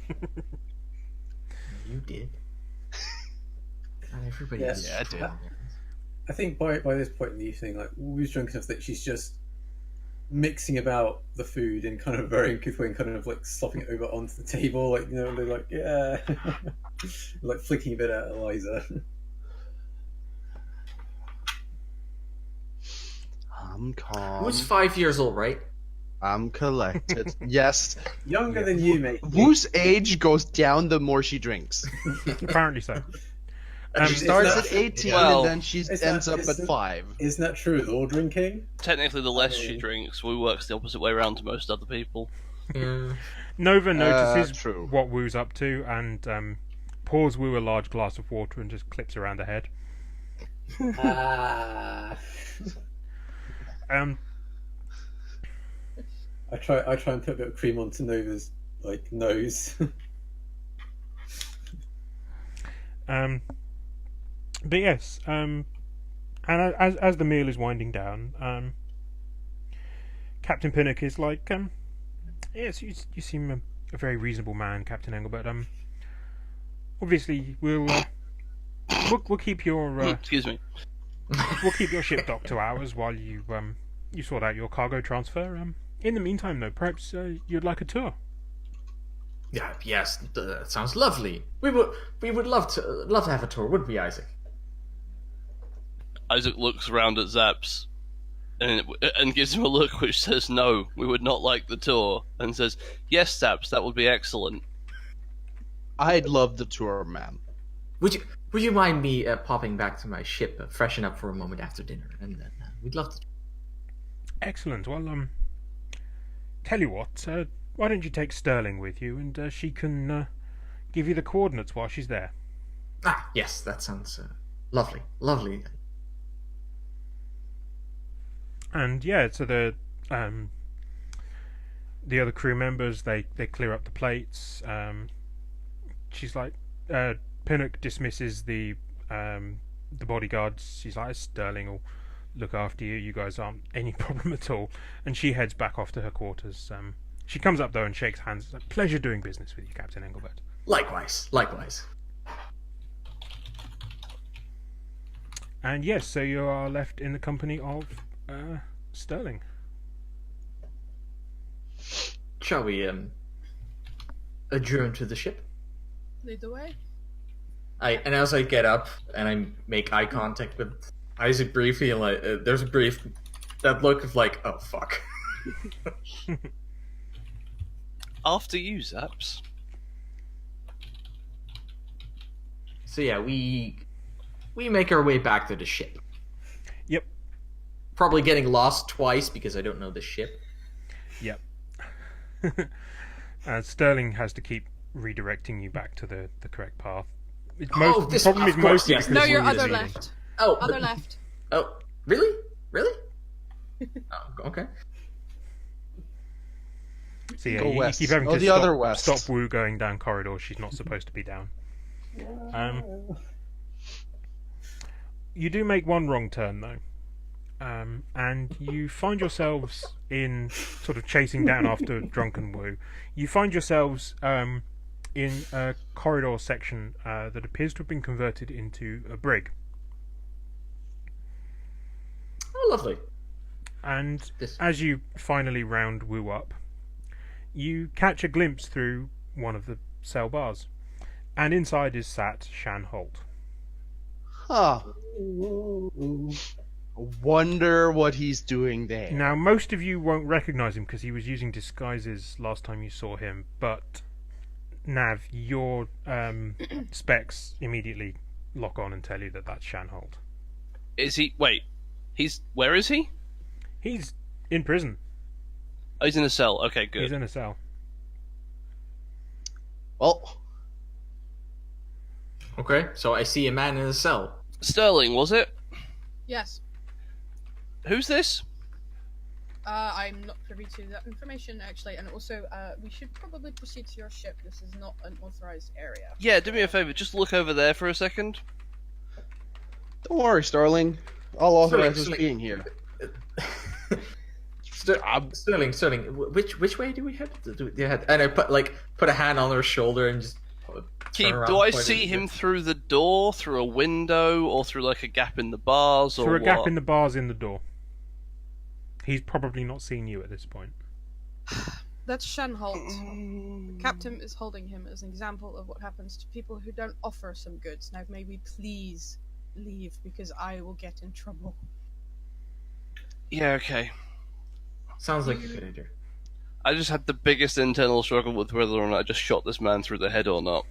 did. Not everybody. Yeah. is Yeah, I did. I think by this point in the evening, like Wu's drunk enough that she's just mixing about the food in kind of a very uncouth way and kind of like slopping it over onto the table, like they're like like flicking a bit at Eliza. I'm calm. Who's 5 years old, right? I'm collected. Yes. Younger than you, mate. Wu's age goes down the more she drinks. Apparently so. She Is starts that- at 18 Well, and then she ends up at is 5. Isn't that true with all drinking? Technically, the less she mean- drinks, Wu works the opposite way around to most other people. Yeah. Nova notices true. what Wu's up to and pours Wu a large glass of water and just clips around her head. Ah. Um, I try and put a bit of cream onto Nova's like nose. But yes, and as the meal is winding down, Captain Pinnock is like, yes, you seem a very reasonable man, Captain Engelbert. Obviously we'll keep your Excuse me. we'll keep your ship docked to ours while you sort out your cargo transfer. In the meantime, though, perhaps you'd like a tour. Yeah. Yes. That sounds lovely. We would love to have a tour, wouldn't we, Isaac? Isaac looks around at Zaps and gives him a look which says, "No, we would not like the tour," and says, "Yes, Zaps, that would be excellent." I'd love the tour, ma'am. Would you mind me popping back to my ship, freshen up for a moment after dinner, and then we'd love to. Excellent. Well, tell you what, why don't you take Sterling with you, and she can give you the coordinates while she's there. Ah, yes, that sounds lovely. Lovely. And yeah, so the other crew members they clear up the plates. She's like, Pinnock dismisses the bodyguards. She's like, Sterling will look after you. You guys aren't any problem at all. And she heads back off to her quarters. She comes up though and shakes hands. It's like, pleasure doing business with you, Captain Engelbert. Likewise. And yes, so you are left in the company of Sterling. Shall we adjourn to the ship? Lead the way. And as I get up and I make eye contact with Isaac briefly, and like there's a brief that look of like, oh fuck. After you, Zaps. So yeah, we make our way back to the ship. Yep. Probably getting lost twice because I don't know the ship. Yep. Sterling has to keep redirecting you back to the correct path. The problem is of course, mostly yes. because No, your Wu is other leading. left. Oh, Other left. Oh, really? Oh, okay. So yeah, Go you west. keep having Oh, to the stop, other west. stop Wu going down corridors she's not supposed to be down. You do make one wrong turn though, and you find yourselves in sort of chasing down after drunken Wu. You find yourselves in a corridor section that appears to have been converted into a brig. Oh, lovely. And This- as you finally round Wu up, you catch a glimpse through one of the cell bars, and inside is sat Shan Holt. Huh. Wonder what he's doing there. Now, most of you won't recognise him because he was using disguises last time you saw him, but Nav, your specs immediately lock on and tell you that that's Shan Holt. Is he? Wait, where is he? He's in prison. Oh, he's in a cell. Okay, He's good. in a cell. Well, Okay, so I see a man in a cell. Sterling, was it? Yes. Who's this? I'm not privy to that information, actually, and also, we should probably proceed to your ship. This is not an authorized area. Yeah, do me a favor. Just look over there for a second. don't worry, Starling. I'll authorize us Sterling. being here. Sterling, which way do we head? And I put a hand on her shoulder and just. Keep. turn around, Do I point see at him it. through the door, through a window, or through like a gap in the bars, or Through a gap what? in the bars in the door. He's probably not seen you at this point. That's Shan Holt. The captain is holding him as an example of what happens to people who don't offer some goods. Now, may we please leave, because I will get in trouble. Yeah, okay. Sounds like a good idea. I just had the biggest internal struggle with whether or not I just shot this man through the head or not.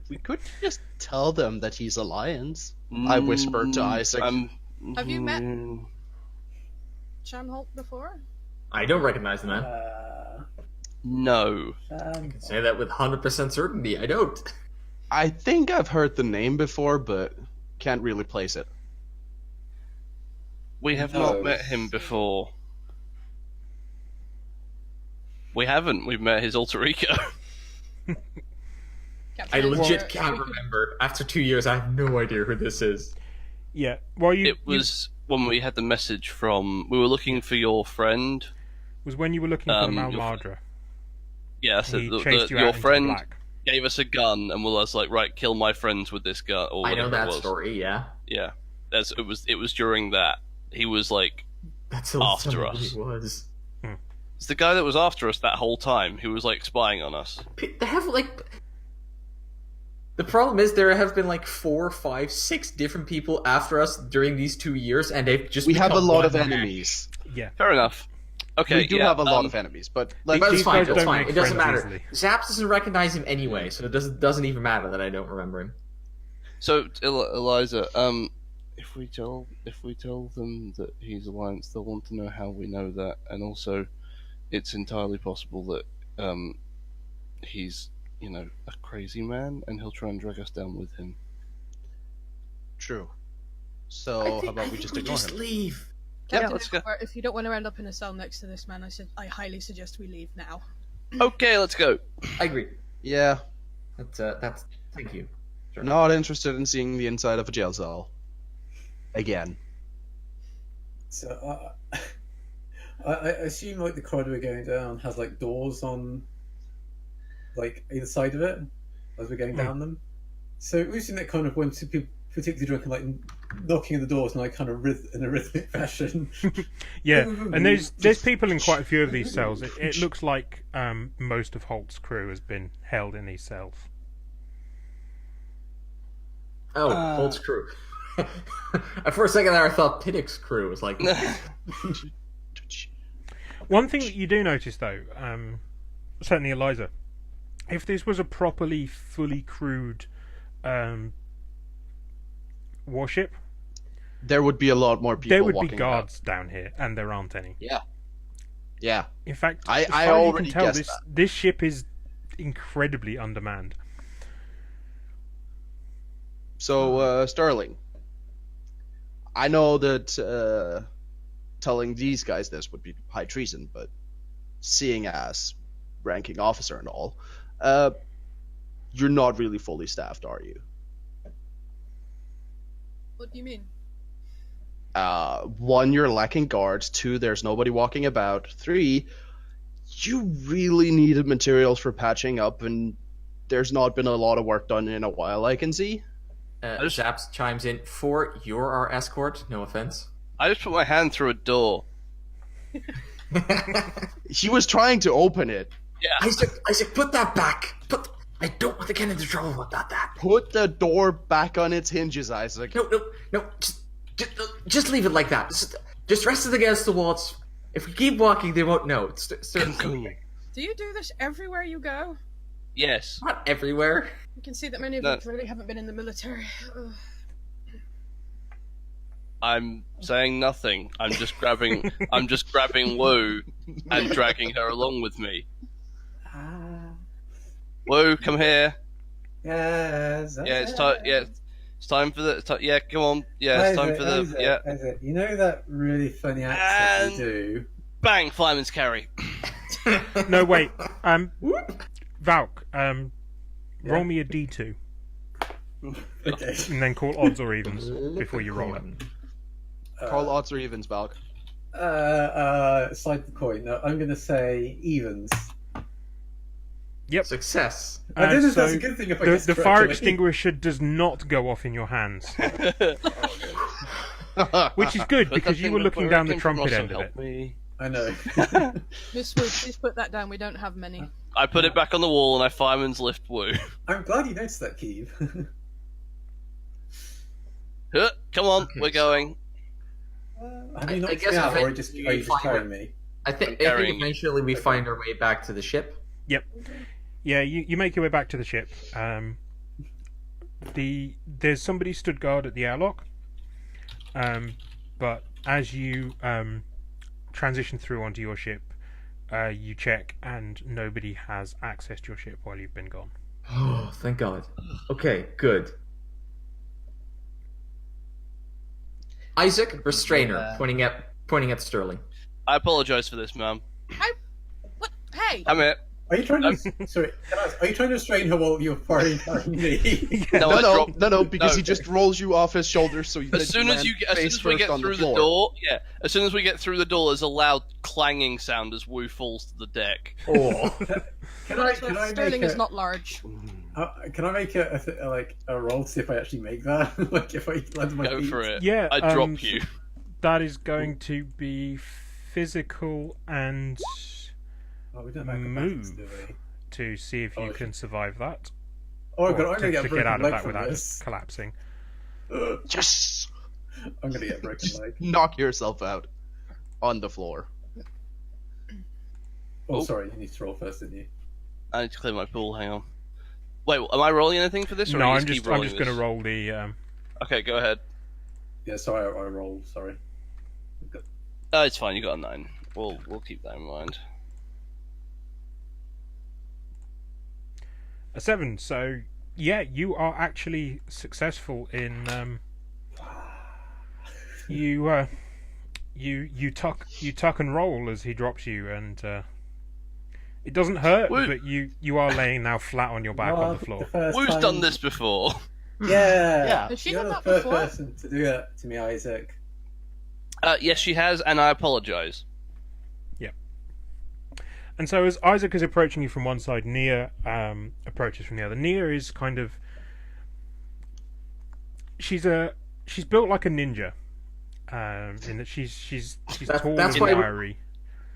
We could just tell them that he's Alliance. I whispered to Isaac. Have you met- Mm, Shan Holt before? I don't recognize the man. No. I can say that with 100% certainty. I don't. I think I've heard the name before, but can't really place it. We have No. not met him before. We haven't. We've met his alter ego. I Captain legit Ada- can't remember. After 2 years, I have no idea who this is. Yeah. Well, It was when we had the message from. We were looking for your friend. was when you were looking for the your Malmadra. Yeah, so He chased you out your into friend black. gave us a gun and was like, right, kill my friends with this gun. Or I know whatever it that was. story. Yeah, Yeah, it was during that. He was like, that's After what us. It was. it's the guy that was after us that whole time. Who was like spying on us. They have The problem is there have been like 4, 5, 6 different people after us during these 2 years, and they've just. We have a become lot one of man. enemies. Yeah. Fair enough. Okay, We do yeah, have a lot of enemies, but But let's it's fine. guys It's don't fine. make It doesn't friends matter. easily. Zaps doesn't recognize him anyway, so it doesn't even matter that I don't remember him. So Eliza, if we tell them that he's Alliance, they'll want to know how we know that, and also, it's entirely possible that he's a crazy man, and he'll try and drag us down with him. True. So how about we just ignore him? leave? Captain let's go. Ada, if you don't want to end up in a cell next to this man, I highly suggest we leave now. Okay, let's go. I agree. Yeah, That's. Thank you. Sure. not interested in seeing the inside of a jail cell. Again. So I assume like the corridor we're going down has like doors on like either side of it as we're going down them. So we've seen that kind of when two people particularly drunk and like knocking at the doors and like kind of in a rhythmic fashion. Yeah, and there's people in quite a few of these cells. It looks like most of Holt's crew has been held in these cells. Oh, Holt's crew. For a second there, I thought Pinnock's crew was like. One thing that you do notice, though, certainly Eliza, if this was a properly, fully crewed warship, There would be a lot more people there would be walking guards down here, and there aren't any. About. Yeah. In fact, I as far as you already can tell, guessed this ship is incredibly undermanned. So, Sterling, I know that telling these guys this would be high treason, but seeing as ranking officer and all, you're not really fully staffed, are you? What do you mean? 1, you're lacking guards. 2, there's nobody walking about. 3, you really needed materials for patching up, and there's not been a lot of work done in a while, I can see. Zaps chimes in. 4, you're our escort. No offense. I just put my hand through a door. He was trying to open it. Yeah. Isaac, put that back. I don't want to get into trouble about that. Put the door back on its hinges, Isaac. No. Just leave it like that. Just rest it against the walls. If we keep walking, they won't know. Do you do this everywhere you go? Yes. Not everywhere. You can see that many of you really haven't been in the military. Ugh. I'm saying nothing. I'm just grabbing Wu and dragging her along with me. Wu, come here. Yes. Yeah, it's time. Yeah, it's time for the. Yeah, come on. Yeah, it's time for the. Yeah. Isaac, you know that really funny accent you do? Bang! Fireman's carry. No, wait. Valk, roll me a d2. Okay. And then call odds or evens before you roll it. Call odds or evens, Valk. Slide the coin. No, I'm going to say evens. Yep. Success. I don't know if so that's a good thing if I guess the fire correctly. extinguisher does not go off in your hands, which is good because you were looking down the trumpet end of it. Me. I know. Miss Wu, please put that down. We don't have many. I put it back on the wall and I fireman's lift Wu. I'm glad you noticed that, Keeve. Come on, we're going. Have you I knocked guess me out, if or I- are you you just find carrying it- me? I think carrying you. eventually we find our way back to the ship. Yep. Yeah, you make your way back to the ship. There's somebody stood guard at the airlock. But as you transition through onto your ship, you check and nobody has accessed your ship while you've been gone. Oh, thank God. Okay, good. Isaac, restrainer, pointing at Sterling. I apologise for this, ma'am. What? Hey! I'm it. Are you trying to? Sorry, are you trying to restrain her while you're firing me? No, I dropped- No, because no. he just rolls you off his shoulders. So As soon as we get through the door, as soon as we get through the door, there's a loud clanging sound as Wu falls to the deck. Oh. Can I Sterling make is not large. Can I make a roll to see if I actually make that? Like if I land my Go feet? for it. Yeah, I drop you. That is going to be physical and Oh, we don't make move do we? to see if you can survive that. Oh God, Or I'm gonna get a to broken get out of leg that from without this. collapsing. Yes. I'm gonna get a broken leg. Knock yourself out on the floor. Oh, Oh. sorry, you need to roll first, didn't you? I need to clear my pool. Hang on. Wait, am I rolling anything for this? Or No, you I'm keep just rolling going to this? roll the. Okay, go ahead. Yeah, sorry, I rolled. Sorry. It's fine. You got a 9. We'll keep that in mind. A 7. So yeah, you are actually successful in you tuck and roll as he drops you, and it doesn't hurt, Woo. but you are laying now flat on your back on the floor. Who's done this before? Yeah. Has she You're done the that first before? person to do that to me, Isaac. Yes, she has, and I apologise. And so as Isaac is approaching you from one side, Nia approaches from the other. Nia is kind of she's built like a ninja, in that she's tall that's and why- wiry.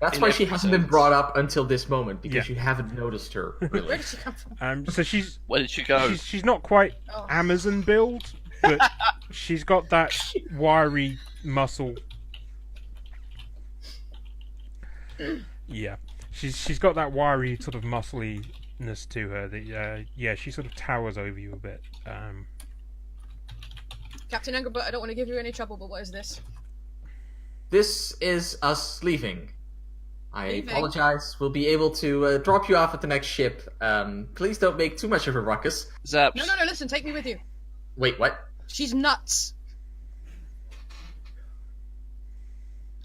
That's In why she every hasn't been sense. brought up until this moment, because Yeah. you haven't noticed her, Where really. did she come from? So she's Where did she go? she's not quite Oh. Amazon build, but she's got that wiry muscle. Yeah, she's got that wiry sort of muscliness to her that she sort of towers over you a bit. Captain Engelbert, I don't want to give you any trouble, but what is this? This is us leaving. I Leaving? apologize. We'll be able to drop you off at the next ship. Please don't make too much of a ruckus. Zaps. No, listen, take me with you. Wait, what? She's nuts.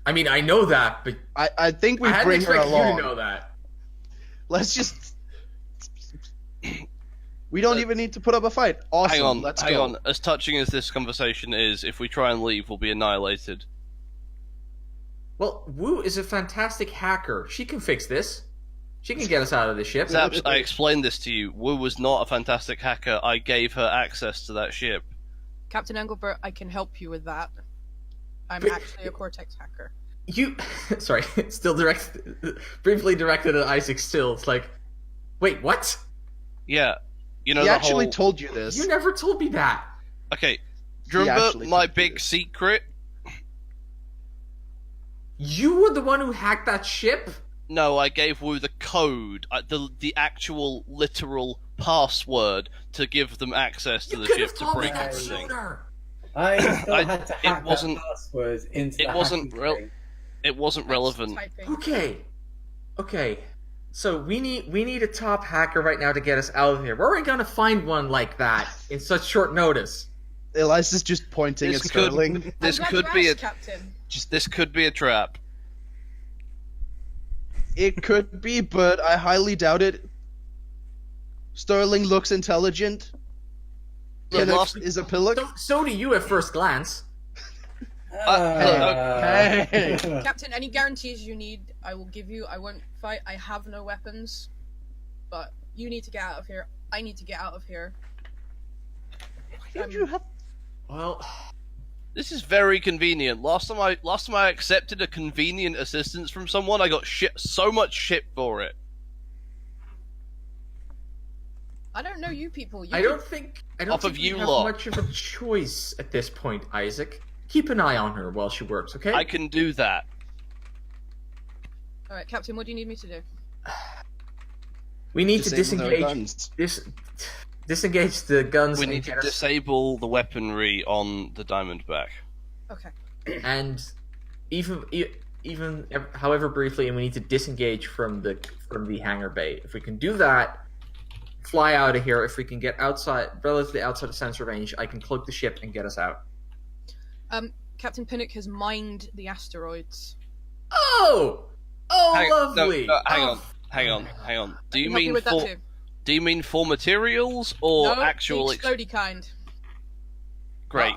I mean, I know that, but I think we I hadn't bring her expected along. you to know that. Let's just. We don't even need to put up a fight. Awesome. Hang on. As touching as this conversation is, if we try and leave, we'll be annihilated. Well, Wu is a fantastic hacker. She can fix this. She can get us out of the ship. Zaps, I explained this to you. Wu was not a fantastic hacker. I gave her access to that ship. Captain Engelbert, I can help you with that. I'm But- actually a Cortex hacker. You, sorry, still briefly directed at Isaac. Still, it's like, wait, what? Yeah. You know He the actually whole... told you this. You never told me that. Okay. Do you He remember actually my told you big this. secret? You were the one who hacked that ship. No, I gave Wu the code, the actual literal password to give them access to You the could ship have to told me break that everything. sooner. I still had to it hack wasn't- that password into it the wasn't hacking real- screen. It wasn't relevant. Typing. Okay. So we need a top hacker right now to get us out of here. Where are we gonna find one like that in such short notice? Eliza's just pointing This at could- Sterling. This I'm glad could you be asked, a Captain. this could be a trap. It could be, but I highly doubt it. Sterling looks intelligent. Look, Kenneth last- is a pillock. So do you at first glance. Hey. Captain, any guarantees you need, I will give you. I won't fight. I have no weapons. But you need to get out of here. I need to get out of here. Did you have? Well, This is very convenient. Last time I accepted a convenient assistance from someone, I got so much shit for it. I don't know you people. You I don't think Off we of you have lot. much of a choice at this point, Isaac. Keep an eye on her while she works, okay? I can do that. All right, Captain. What do you need me to do? We need to Disable their disengage. guns. Disengage the guns We and need to get us- disable the weaponry on the Diamondback. Okay. and even however briefly, and we need to disengage from the hangar bay. If we can do that, fly out of here. If we can get relatively outside of sensor range, I can cloak the ship and get us out. Captain Pinnock has mined the asteroids. Oh, lovely. Hang on. Do you Help you mean with that too. Do you mean for materials or No, actual? the explodey kind. Great,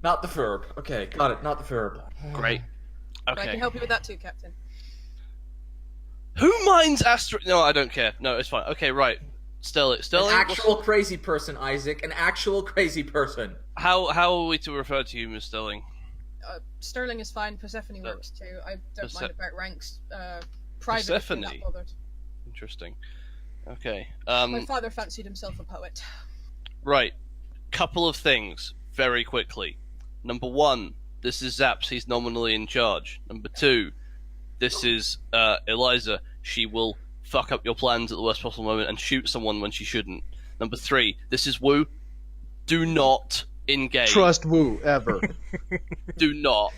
Not the verb. Okay, got it. Not the verb. great. But I Okay. can help you with that too, Captain. Who mines asteroid? No, I don't care. No, it's fine. Okay, right. Sterling. An actual crazy person, Isaac. An actual crazy person. How are we to refer to you, Miss Sterling? Sterling is fine. Persephone works too. I don't mind about ranks. Private. if you're not Persephone? bothered. Interesting. Okay. My father fancied himself a poet. Right. Couple of things very quickly. Number one, this is Zaps. He's nominally in charge. Number two, this is Eliza. She will fuck up your plans at the worst possible moment and shoot someone when she shouldn't. Number three, this is Wu. Do not engage. Trust Wu ever. Do not.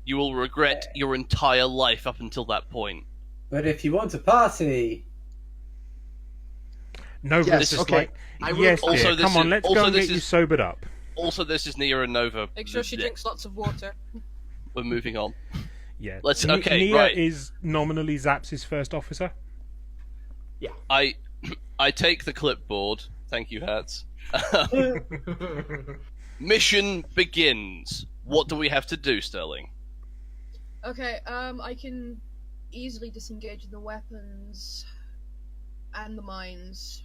You will regret your entire life up until that point. But if you want a party, No, Yes, this is okay. like, I will- yes, Also, dear. this Come on, is- let's also go and this get you is- sobered up. Also, this is Nia and Nova. Make sure she drinks lots of water. We're moving on. Yeah. Let's- okay, Nia right. is nominally Zaps' first officer. I take the clipboard. Thank you, Hats. Mission begins. What do we have to do, Sterling? Okay, I can easily disengage the weapons and the mines.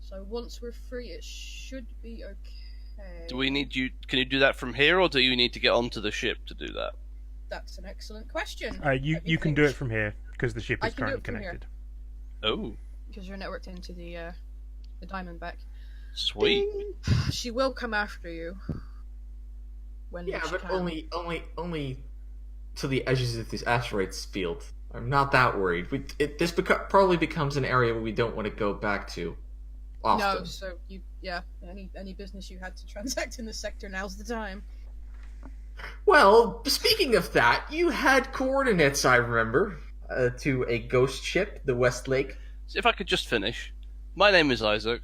So once we're free, it should be okay. Do we need you? Can you do that from here, or do you need to get onto the ship to do that? That's an excellent question. You can do it from here because the ship I is can do currently it from here. connected. Oh, Because you're networked into the Diamondback. sweet. She will come after you. When Yeah, she but can. only to the edges of this asteroids field. I'm not that worried. This probably becomes an area where we don't want to go back to often. No, so any business you had to transact in this sector, now's the time. Well, speaking of that, you had coordinates, I remember, to a ghost ship, the Westlake. So if I could just finish. My name is Isaac.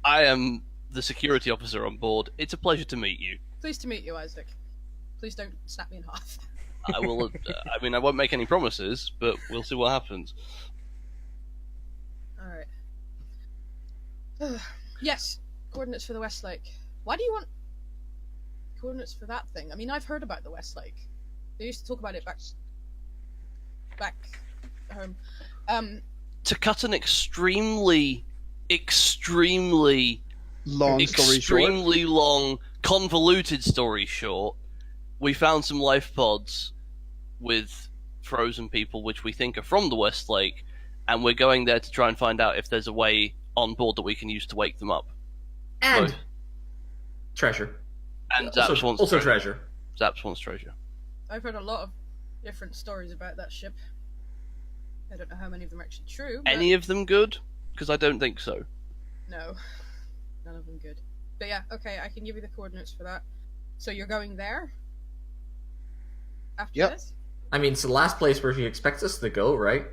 I am the security officer on board. It's a pleasure to meet you. Pleased to meet you, Isaac. Please don't snap me in half. I will. I mean, I won't make any promises, but we'll see what happens. All right. Yes, coordinates for the Westlake. Why do you want coordinates for that thing? I mean, I've heard about the Westlake. They used to talk about it back home. To cut an extremely Long story short. extremely long, convoluted story short, we found some life pods with frozen people, which we think are from the Westlake, and we're going there to try and find out if there's a way on board that we can use to wake them up. And So- treasure. And Zaps wants also treasure. treasure. Zaps wants treasure. I've heard a lot of different stories about that ship. I don't know how many of them are actually true. But Any of them good? Because I don't think so. no, none of them good. But yeah, okay, I can give you the coordinates for that. So you're going there after Yep. this? I mean, it's the last place where she expects us to go, right?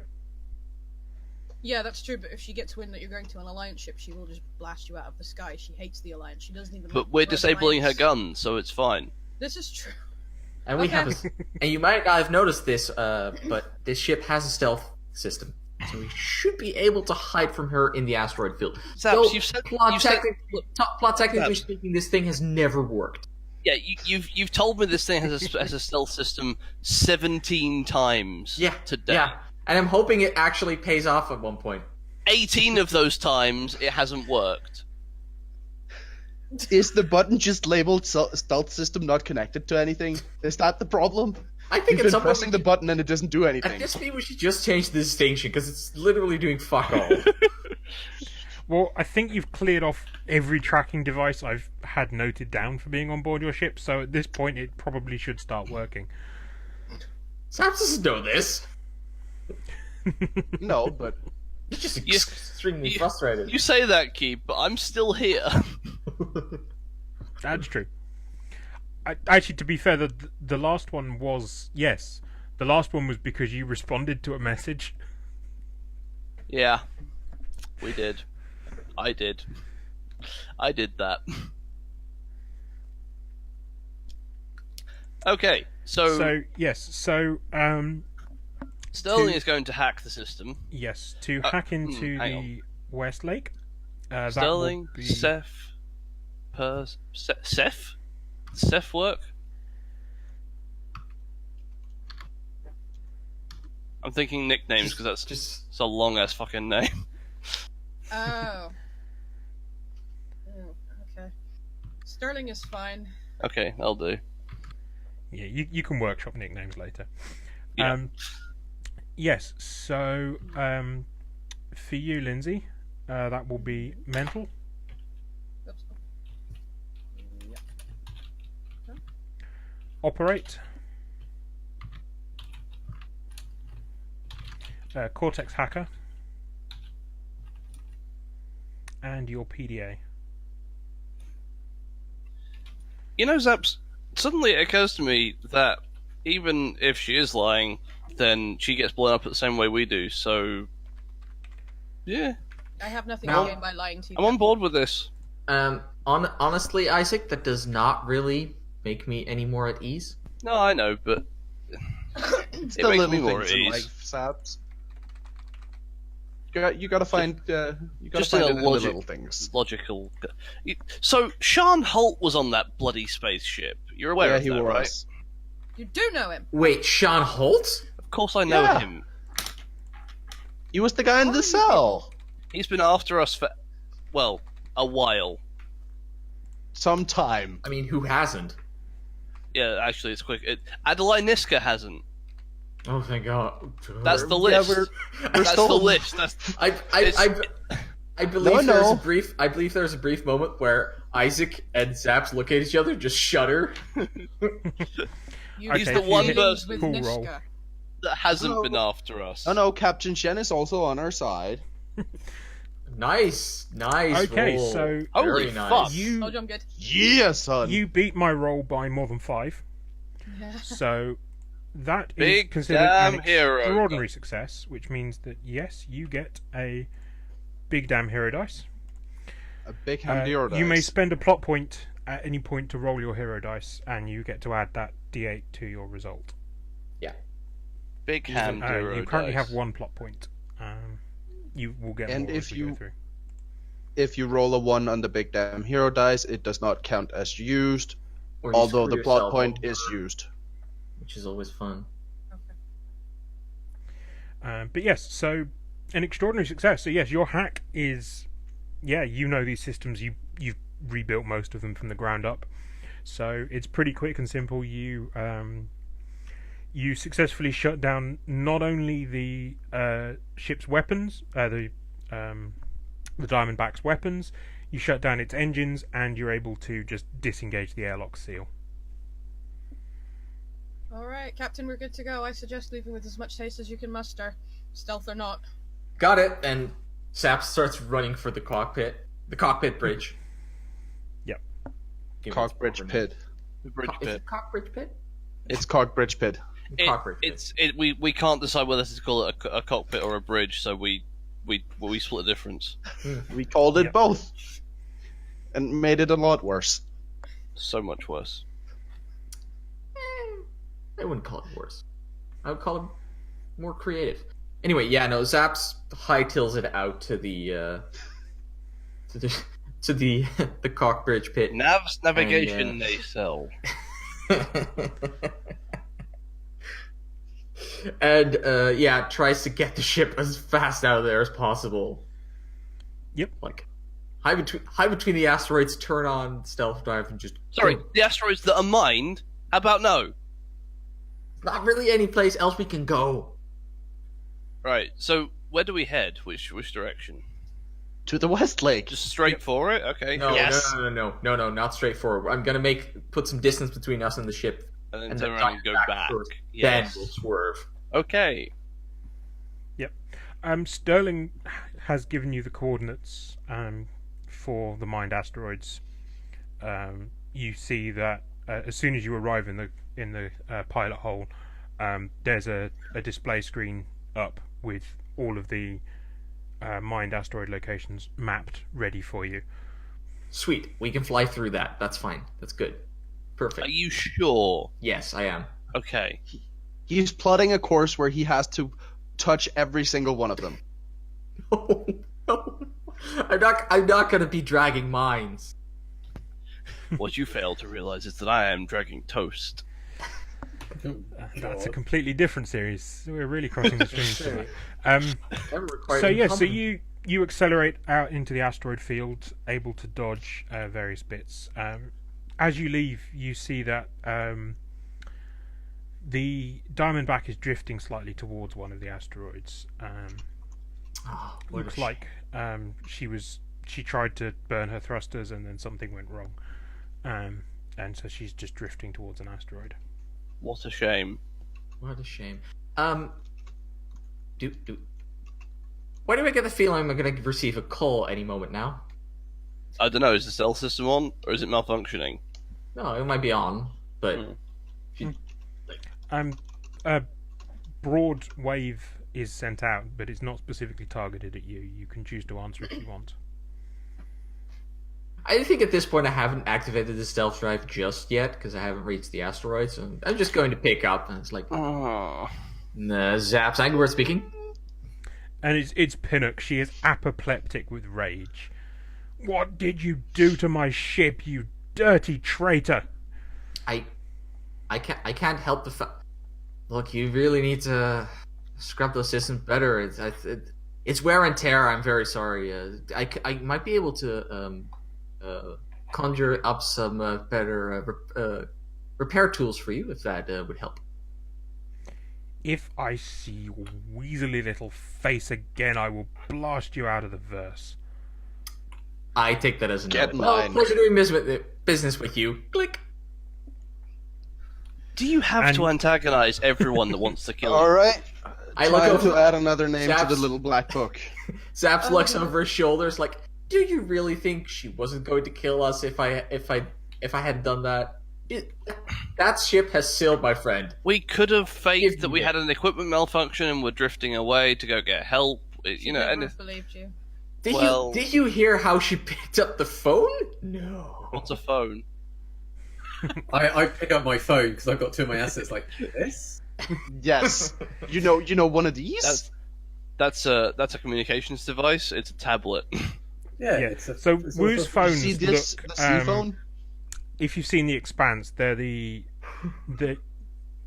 Yeah, that's true. But if she gets wind that you're going to an Alliance ship, she will just blast you out of the sky. She hates the Alliance. She doesn't even. But we're like the disabling her Alliance. guns, so it's fine. This is true. And we Okay. have and you might not have noticed this, but this ship has a stealth system, so we should be able to hide from her in the asteroid field. Zaps, Though, you've said... plot, you've said technically Zaps. speaking, this thing has never worked. yeah, you've told me this thing has a stealth system 17 times Yeah, today. yeah. And I'm hoping it actually pays off at one point. 18 of those times it hasn't worked. Is the button just labeled stealth system not connected to anything? Is that the problem? I think You've at been some point pressing the button and it doesn't do at anything. this point we should just change the distinction because it's literally doing fuck all. Well, I think you've cleared off every tracking device I've had noted down for being on board your ship, so at this point it probably should start working. Saps doesn't know this. No, but He's just You- extremely you- frustrated. You say that, Keith, but I'm still here. That's true. Actually, to be fair, the last one was... Yes, the last one was because you responded to a message. Yeah, we did. I did. I did that. Okay, So, yes, so... Sterling to- is going to hack the system. Yes, to hack into hang the Westlake. That Sterling, will be... Seth, Seth? Seth work? I'm thinking nicknames because that's just it's a long ass fucking name. Oh. Oh, okay. Sterling is fine. Okay, that'll do. Yeah, you can workshop nicknames later. Yeah. Yes, so for you, Lindsay, that will be mental. Oops. Yep. Operate. Cortex hacker. And your PDA. You know, Zaps, suddenly it occurs to me that even if she is lying, then she gets blown up the same way we do, so... Yeah, I have nothing Now- to gain by lying to you. I'm on board with this. honestly, Isaac, that does not really make me any more at ease. No, I know, but... it's It the makes little me more things at in ease. life, Saps. You gotta find, just find in a it in the logic- little things. Logical... So, Sean Holt was on that bloody spaceship. You're aware Yeah, of he that, right? was. You do know him. Wait, Sean Holt? Of course I know Yeah. him. He was the guy in the cell. He's been after us for, well, a while. Sometime. I mean, who hasn't? Yeah, actually, it's quick. Adeline Niska hasn't. Oh, thank God. That's the Yeah, list. we're That's still- the list. That's I believe No, there's no. a brief. I believe there's a brief moment where Isaac and Zaps look at each other, just shudder. You He's have the one dealings person- with Cool Nishka. roll. that hasn't No. been after us. Oh no, Captain Shen is also on our side. Nice. Okay, roll. so Holy Very nice. fuck. you Told you I'm good. Yeah, son. you beat my roll by more than 5. So that is Big considered an damn hero. extraordinary success, which means that yes, you get a big damn hero dice. A big hand hero You may dice. spend a plot point at any point to roll your hero dice, and you get to add that d8 to your result. Big hand hero You currently dice. have 1 plot point. You will get And more if as we you- go through. If you roll a 1 on the big damn hero dice, it does not count as used, Or you although screw the plot yourself point over, is used. which is always fun. But yes, so an extraordinary success. So yes, your hack is, you know these systems. You've rebuilt most of them from the ground up. So it's pretty quick and simple. You successfully shut down not only the ship's weapons, the Diamondback's weapons. You shut down its engines, and you're able to just disengage the airlock seal. Alright, Captain, we're good to go. I suggest leaving with as much haste as you can muster, stealth or not. Got it. And Sap starts running for the cockpit bridge. Yep. Give me Cockbridge its proper pit. The bridge name. Is pit. it Cockbridge Pit? It's Cockbridge pit. Cockbridge Pit. We can't decide whether to call it a cockpit or a bridge, so we split the difference. We called it Yep. both, and made it a lot worse. So much worse. I wouldn't call it worse. I would call it more creative. Anyway, Zaps hightails it out to the the Cockbridge Pit. Nav's navigation And, nacelle. And tries to get the ship as fast out of there as possible. Yep. Like high between the asteroids, turn on stealth drive and just Sorry, the asteroids that are mined? How about no? not really any place else we can go. Right, so where do we head? Which direction? To the Westlake. Just straight for it? Okay. No, Yes. no, not straightforward. I'm gonna put some distance between us and the ship, And then and turn then around and go back. first. Yes. Then we'll swerve. Okay. Sterling has given you the coordinates for the mined asteroids. You see that as soon as you arrive in the pilot hole, there's a display screen up with all of the mined asteroid locations mapped, ready for you. Sweet, we can fly through that. That's fine. That's good. Perfect. Are you sure? Yes, I am. Okay. He's plotting a course where he has to touch every single one of them. No. I'm not gonna be dragging mines. What you fail to realize is that I am dragging toast. That's a completely different series. We're really crossing the streams tonight. Never required So any so company. you accelerate out into the asteroid field, able to dodge various bits. As you leave, you see that the Diamondback is drifting slightly towards one of the asteroids. Oh, what a Looks sh- like she tried to burn her thrusters and then something went wrong, and so she's just drifting towards an asteroid. What a shame. What a shame. Why do I get the feeling I'm going to receive a call any moment now? I don't know, is the stealth system on, or is it malfunctioning? No, it might be on, but A broad wave is sent out, but it's not specifically targeted at you. You can choose to answer if you want. I think at this point I haven't activated the stealth drive just yet because I haven't reached the asteroid, so I'm just going to pick up, and it's like, Oh. Zaps, Anglerword speaking. And it's Pinnock. She is apoplectic with rage. What did you do to my ship, you dirty traitor? I can't help the fact. Look, you really need to scrub those systems better. It's wear and tear. I'm very sorry. I might be able to conjure up some better repair tools for you if that would help. If I see your weaselly little face again, I will blast you out of the verse. I take that as a Get no. Well, mine. pleasure doing business with you. Click. Do you have And- to antagonize everyone that wants to kill you? All right. I look Time over. to add another name to Zaps. the little black book. Zaps looks over his shoulders, like, "Do you really think she wasn't going to kill us if I hadn't done that? That ship has sailed, my friend." We could have faked Give that we me had an equipment malfunction and were drifting away to go get help. You know, Never and believed you. Did Well- you hear how she picked up the phone? No. what's a phone? I pick up my phone because I've got two of my assets like this. Yes. You know one of these? That's a communications device. It's a tablet. Yeah. Yeah. It's So it's Wu's also- phones See this? look. The C phone? If you've seen The Expanse, they're the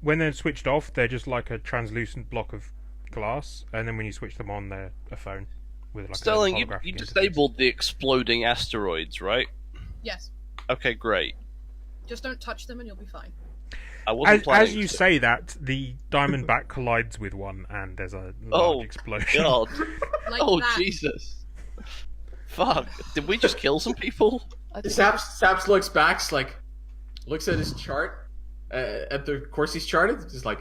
when they're switched off, they're just like a translucent block of glass, and then when you switch them on, they're a phone with like Sterling, a you holographic interface. disabled the exploding asteroids, right? Yes. Okay, great. Just don't touch them and you'll be fine. I wasn't planning As you to. say that, the Diamondback collides with one, and there's a large Oh, explosion. God. Like Oh, that. Jesus. Fuck. Did we just kill some people? Saps looks back, looks at his chart, at the course he's charted, just like,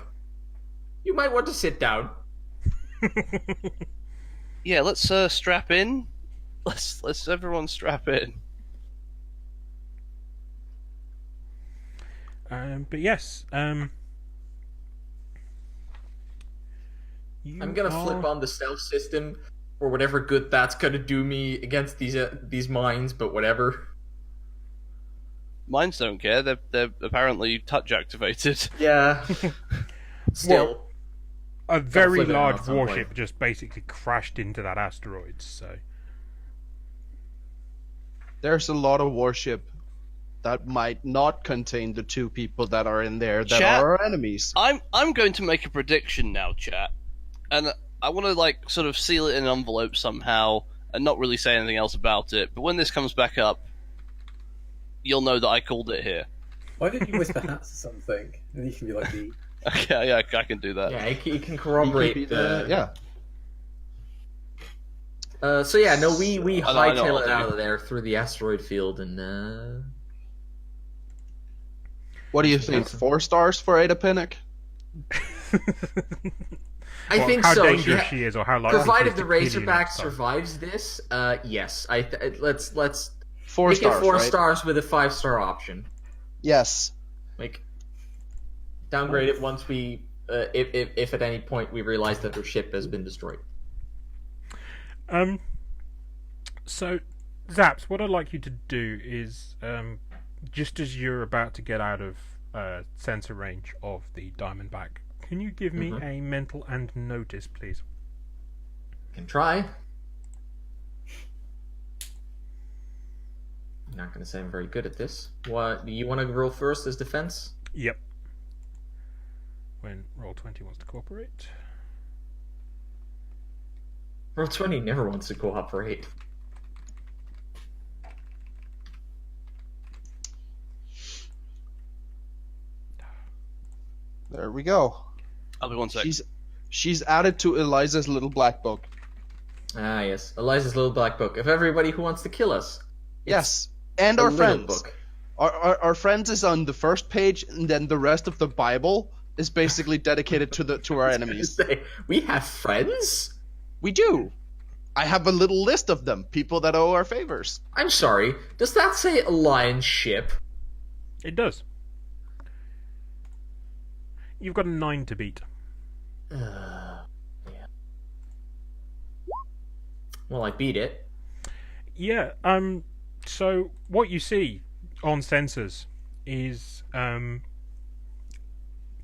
you might want to sit down. Yeah, let's strap in. Let's everyone strap in. But yes, I'm gonna flip on the stealth system for whatever good that's gonna do me against these mines, but whatever. Mines don't care. They're apparently touch activated. Yeah. Still. a very flip it on large at some warship point. just basically crashed into that asteroid. So There's a lot of warship that might not contain the two people that are in there that Chat. are our enemies. I'm going to make a prediction now, chat, and I want to sort of seal it in an envelope somehow and not really say anything else about it. But when this comes back up, you'll know that I called it here. Why didn't you whisper hats or something? And you can be like the. Okay, yeah, I can do that. Yeah, he can corroborate You could be yeah. So yeah, no, we I know hightail what it I'll out do. of there through the asteroid field, and What do you think? 4 stars for Ada Pinnock? I think how so. dangerous Yeah. she is, or how likely Provided she the is to kill you Razorback next time. survives this, yes. Let's 4 make stars, it 4 right? stars with a 5-star option. Yes. Like downgrade it once we, if at any point we realize that their ship has been destroyed. So, Zaps, what I'd like you to do is, just as you're about to get out of sensor range of the Diamondback, can you give me a mental and notice, please? Can try. I'm not going to say I'm very good at this. What do you want to roll first as defense? Yep. When Roll20 wants to cooperate. Roll 20 never wants to cooperate. There we go. I'll be 1 sec. She's added to Eliza's little black book. Ah, yes. Eliza's little black book of everybody who wants to kill us. Yes. And A our little friends. book. Our friends is on the first page, and then the rest of the Bible is basically dedicated to our enemies. Say, we have friends? We do. I have a little list of them, people that owe our favors. I'm sorry. Does that say Alliance ship? It does. You've got a 9 to beat. Yeah. Well, I beat it. Yeah, so what you see on sensors is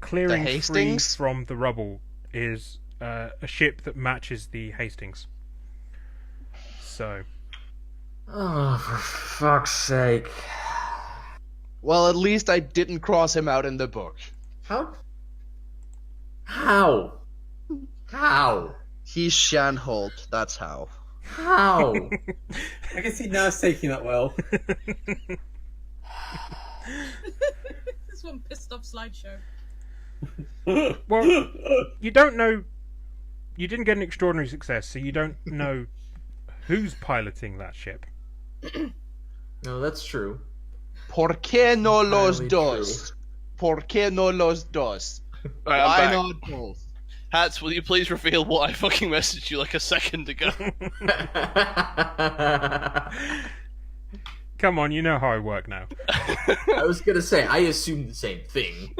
clearing free Hastings? from the rubble is a ship that matches the Hastings. So, Oh, for fuck's sake. Well, at least I didn't cross him out in the book. How? How? How? He's Shanholt, that's how. How? I can see now it's taking that well. This one pissed off slideshow. well, you don't know. You didn't get an extraordinary success, so you don't know who's piloting that ship. No, that's true. ¿Por qué no los Entirely dos? ¿Por qué no los dos? Right, I'm Why back. not both? Hats, will you please reveal what I fucking messaged you like a second ago? Come on, you know how I work now. I was gonna say, I assumed the same thing.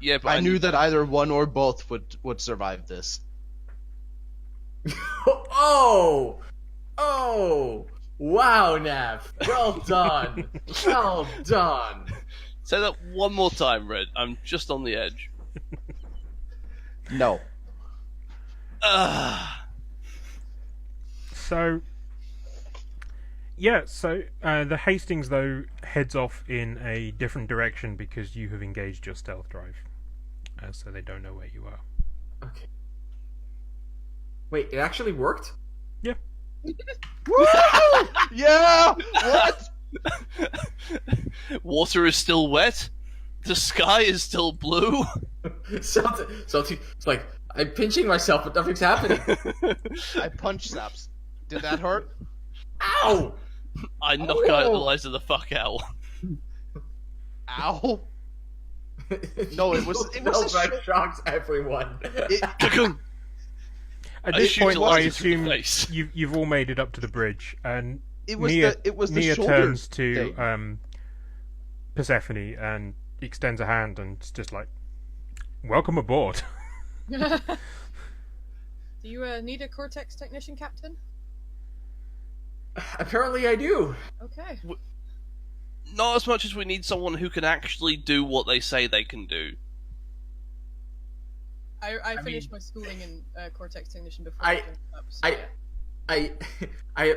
Yeah, but I knew that either one or both would survive this. Oh! Oh! Wow, Nav. Well done. Well done. Say that one more time, Red. I'm just on the edge. No. So, yeah, the Hastings, though, heads off in a different direction because you have engaged your stealth drive. So they don't know where you are. Okay. Wait, it actually worked? Yeah. Woo! Yeah! What? Water is still wet. The sky is still blue. Something, it's like, I'm pinching myself, but nothing's happening. I punched Saps. Did that hurt? Ow! I knock Eliza the fuck out. Ow! No, it was that shocks everyone. At I this shoot point, I Eliza through the assume face. you've all made it up to the bridge, and It was Nia the shoulder turns to thing. Persephone and extends a hand and it's just like, "Welcome aboard." Do you need a Cortex technician, Captain? Apparently I do. Okay. Not as much as we need someone who can actually do what they say they can do. I finished my schooling in Cortex technician before. I- joined up, so I- yeah.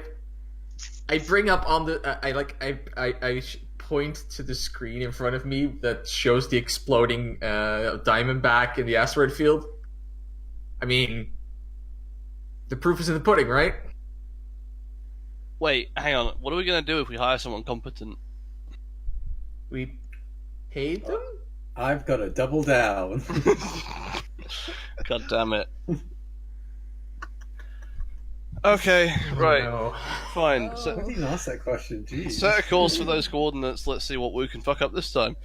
I bring up on the I point to the screen in front of me that shows the exploding Diamondback in the asteroid field. I mean, the proof is in the pudding, right? Wait, hang on. What are we gonna do if we hire someone competent? We paid them. I've got to double down. God damn it. Okay, right, No. fine. Oh. I So, didn't even ask that question. Jeez. set a course for those coordinates. Let's see what Wu can fuck up this time.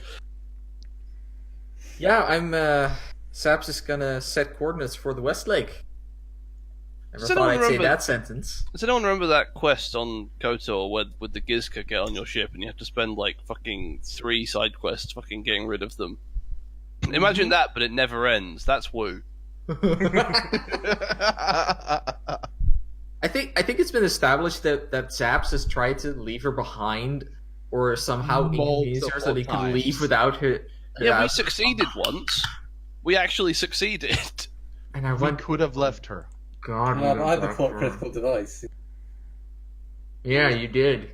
Yeah, I'm. Saps is gonna set coordinates for the Westlake. Never Does thought anyone I'd say remember- that sentence. Does anyone remember that quest on KOTOR where with the Gizka get on your ship and you have to spend like fucking 3 side quests fucking getting rid of them? Imagine that, but it never ends. That's Wu. I think it's been established that Zaps has tried to leave her behind, or somehow inconvenience her so that he could times. leave without her. Yeah, we without- succeeded once. We actually succeeded. And I We went, could have left her. God. we I went have a back plot for- critical device. Yeah, you did.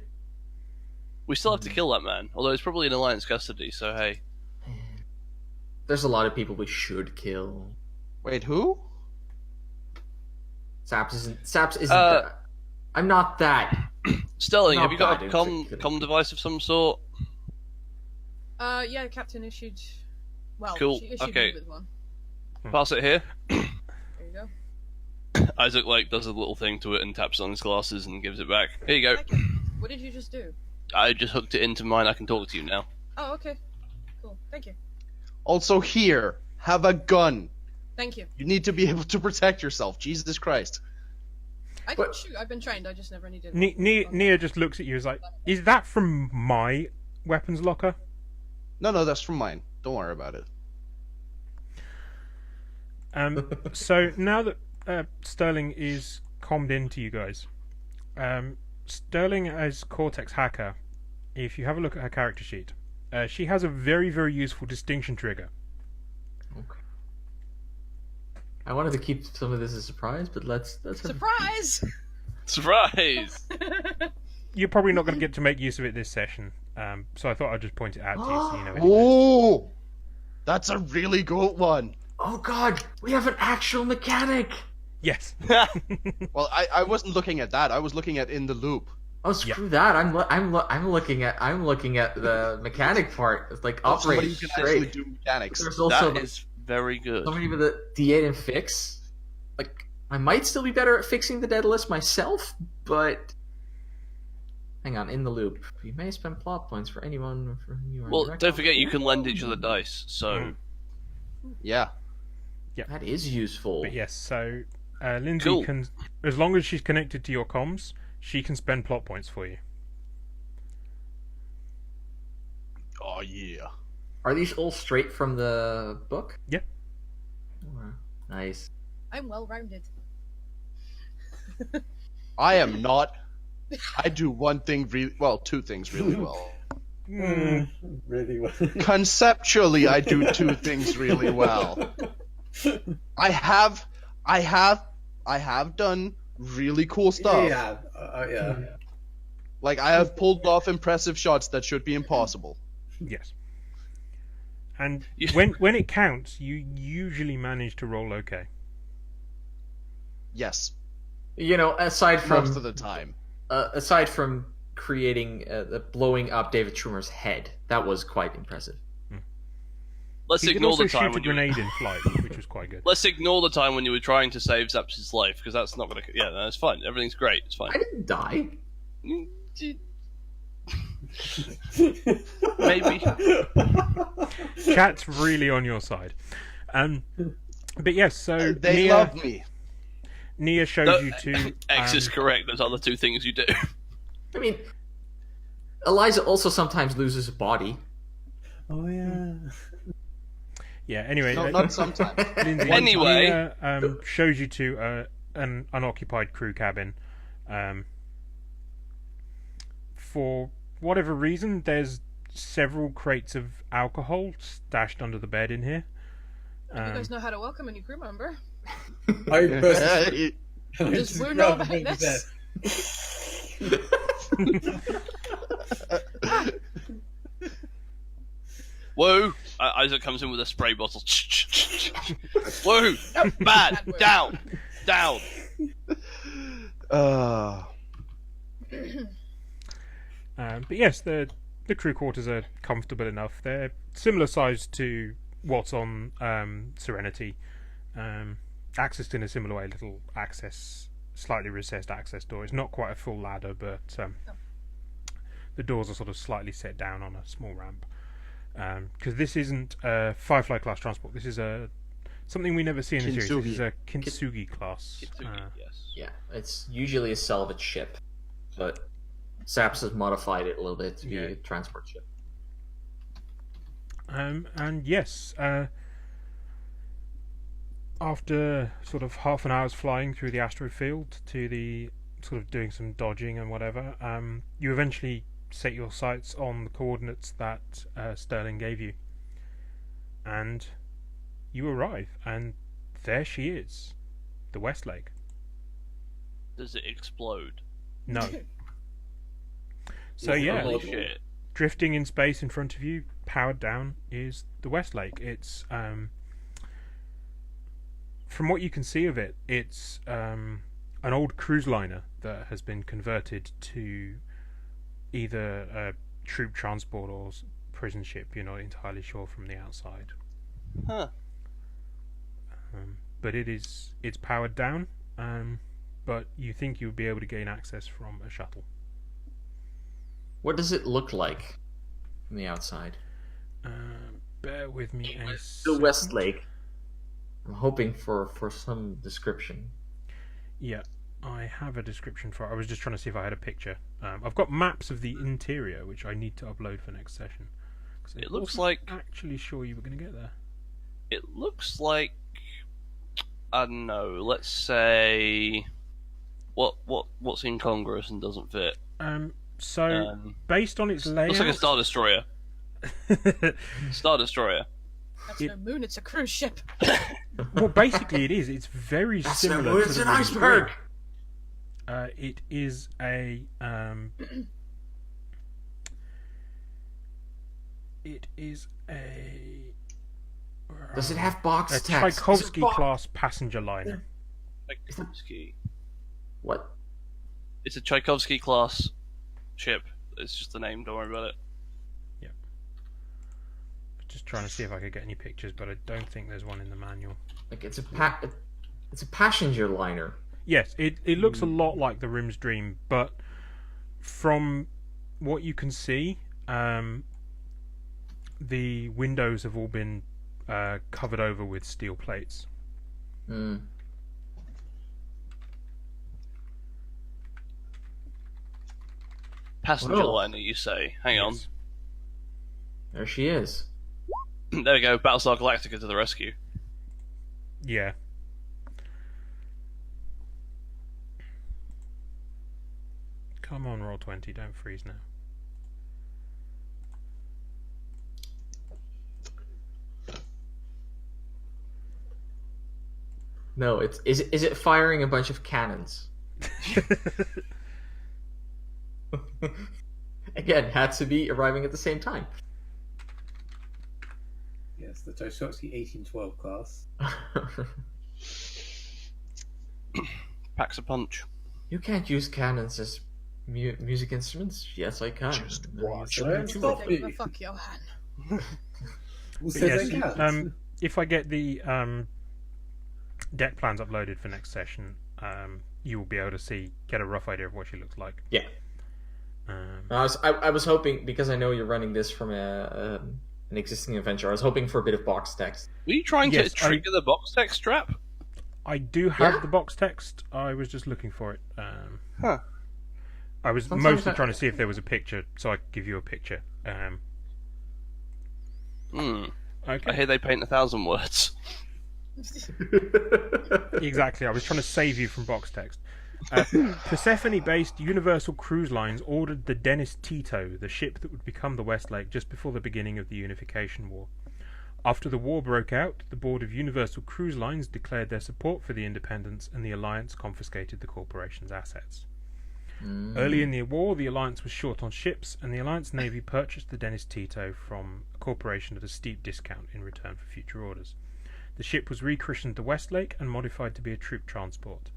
We still have to kill that man, although he's probably in Alliance custody, so hey. There's a lot of people we should kill. Wait, who? Saps isn't. Saps isn't. Uh, that. I'm not that. Sterling, Not have you got a bad, comm particularly. device of some sort? Yeah, Captain issued. Well, Cool, she issued okay. me with one. Pass it here. There you go. Isaac does a little thing to it and taps on his glasses and gives it back. Here you go. Thank you. What did you just do? I just hooked it into mine. I can talk to you now. Oh, okay. Cool. Thank you. Also here, have a gun. Thank you. You need to be able to protect yourself. Jesus Christ. I can What- shoot. I've been trained. I just never needed. Nia just looks at you as like, "Is that from my weapons locker?" No, that's from mine. Don't worry about it. So now that Sterling is commed into you guys, Sterling as Cortex hacker, if you have a look at her character sheet, she has a very, very useful distinction trigger. Okay. I wanted to keep some of this a surprise, but let's Surprise! Surprise! You're probably not going to get to make use of it this session, so I thought I'd just point it out to you so you know what it is. Oh, that's a really good one. Oh God, we have an actual mechanic. Yes. Well, I wasn't looking at that. I was looking at in the loop. Oh, screw that! I'm looking at the mechanic part. It's like Somebody operate who can actually straight. do mechanics. There's also That is very good. somebody with a D8 and fix. Like, I might still be better at fixing the Daedalus myself, but hang on, in the loop. You may spend plot points for anyone for whom you are. Well, direct don't forget you can lend contact. each other dice, so... Yeah. That is useful. But yes, so Lindsay Cool. can, as long as she's connected to your comms, she can spend plot points for you. Oh yeah. Are these all straight from the book? Yeah. Oh, nice. I'm well rounded. I am not. I do one thing two things really well. Really well. Conceptually, I do two things really well. I have done really cool stuff. Yeah. Like I have pulled off impressive shots that should be impossible. Yes. And when it counts, you usually manage to roll okay. Yes, Aside from most of the time. aside from creating blowing up David Schwimmer's head, that was quite impressive. Let's He can ignore also the time shoot a when you. grenade in flight, which was quite good. Let's ignore the time when you were trying to save Zaps's life, because that's not going to. Yeah, no, it's fine. Everything's great. It's fine. I didn't die. Maybe. Chat's really on your side. But yes, so They love me. Nia shows you to. X is correct. Those are the two things you do. I mean, Eliza also sometimes loses a body. Oh yeah. Yeah. Anyway, No, not sometimes. Lindsay, Anyway. Nia, shows you to an unoccupied crew cabin. For whatever reason, there's several crates of alcohol stashed under the bed in here. You guys know how to welcome a new crew member. I personally Does Wu know about this? Whoa! Isaac comes in with a spray bottle. Whoa! Bad! Down! Down! But yes, the crew quarters are comfortable enough. They're similar size to what's on Serenity. Accessed in a similar way, little slightly recessed access door. It's not quite a full ladder, but the doors are sort of slightly set down on a small ramp. Because this isn't a Firefly class transport. This is something we never see in the series. This is a Kintsugi class. Yes. Yeah, it's usually a salvage ship, but Saps has modified it a little bit to be a transport ship. And yes, after sort of half an hour's flying through the asteroid field to the sort of doing some dodging and whatever, you eventually set your sights on the coordinates that Sterling gave you, and you arrive, and there she is, the Westlake. Does it explode? No. So yeah, Holy shit. drifting in space in front of you, powered down, is the Westlake. It's from what you can see of it, it's an old cruise liner that has been converted to either a troop transport or prison ship. You're not entirely sure from the outside. Huh. But it's powered down. But you think you'll be able to gain access from a shuttle. What does it look like from the outside? Bear with me a The second. Westlake. I'm hoping for some description. Yeah, I have a description for it. I was just trying to see if I had a picture. I've got maps of the interior, which I need to upload for next session. 'Cause I It looks wasn't like. actually sure you were going to get there. It looks like. I don't know. Let's say. What's incongruous and doesn't fit? So based on its layout, Looks like a Star Destroyer. Star Destroyer. That's no moon, it's a cruise ship. well, basically it is. It's very similar. It's to an the iceberg. It is a. It is a. Does it have box A text? Tchaikovsky class passenger liner. Tchaikovsky. What? It's a Tchaikovsky class ship. It's just the name. Don't worry about it. Just trying to see if I could get any pictures, but I don't think there's one in the manual. Like it's a passenger liner. Yes, it looks a lot like the Rim's Dream, but from what you can see, the windows have all been covered over with steel plates. Mm. Passenger Whoa. liner, you say? Hang on. Yes. There she is. There we go. Battlestar Galactica to the rescue. Yeah. Come on, roll 20. Don't freeze now. No, is it firing a bunch of cannons? Again, had to be arriving at the same time. Yes, the Toshkovsky 1812 class. Packs a punch. You can't use cannons as music instruments. Yes, I can. Just I watch. use them Don't too. stop Give me. a fuck, Johan. Who But says yes, I can't? if I get the deck plans uploaded for next session, you will be able to get a rough idea of what she looks like. Yeah. I was hoping, because I know you're running this from an existing adventure, I was hoping for a bit of box text. Were you trying Yes, to trigger the box text trap? I do have Yeah? the box text. I was just looking for it. Huh. I was Sometimes mostly that- trying to see if there was a picture, so I could give you a picture. I Okay. hear they paint 1,000 words. Exactly. I was trying to save you from box text. Persephone-based Universal Cruise Lines ordered the Dennis Tito, the ship that would become the Westlake, just before the beginning of the Unification War. After the war broke out, the board of Universal Cruise Lines declared their support for the independence, and the Alliance confiscated the corporation's assets. Early in the war, the Alliance was short on ships, and the Alliance Navy purchased the Dennis Tito from a corporation at a steep discount in return for future orders. The ship was rechristened the Westlake and modified to be a troop transport.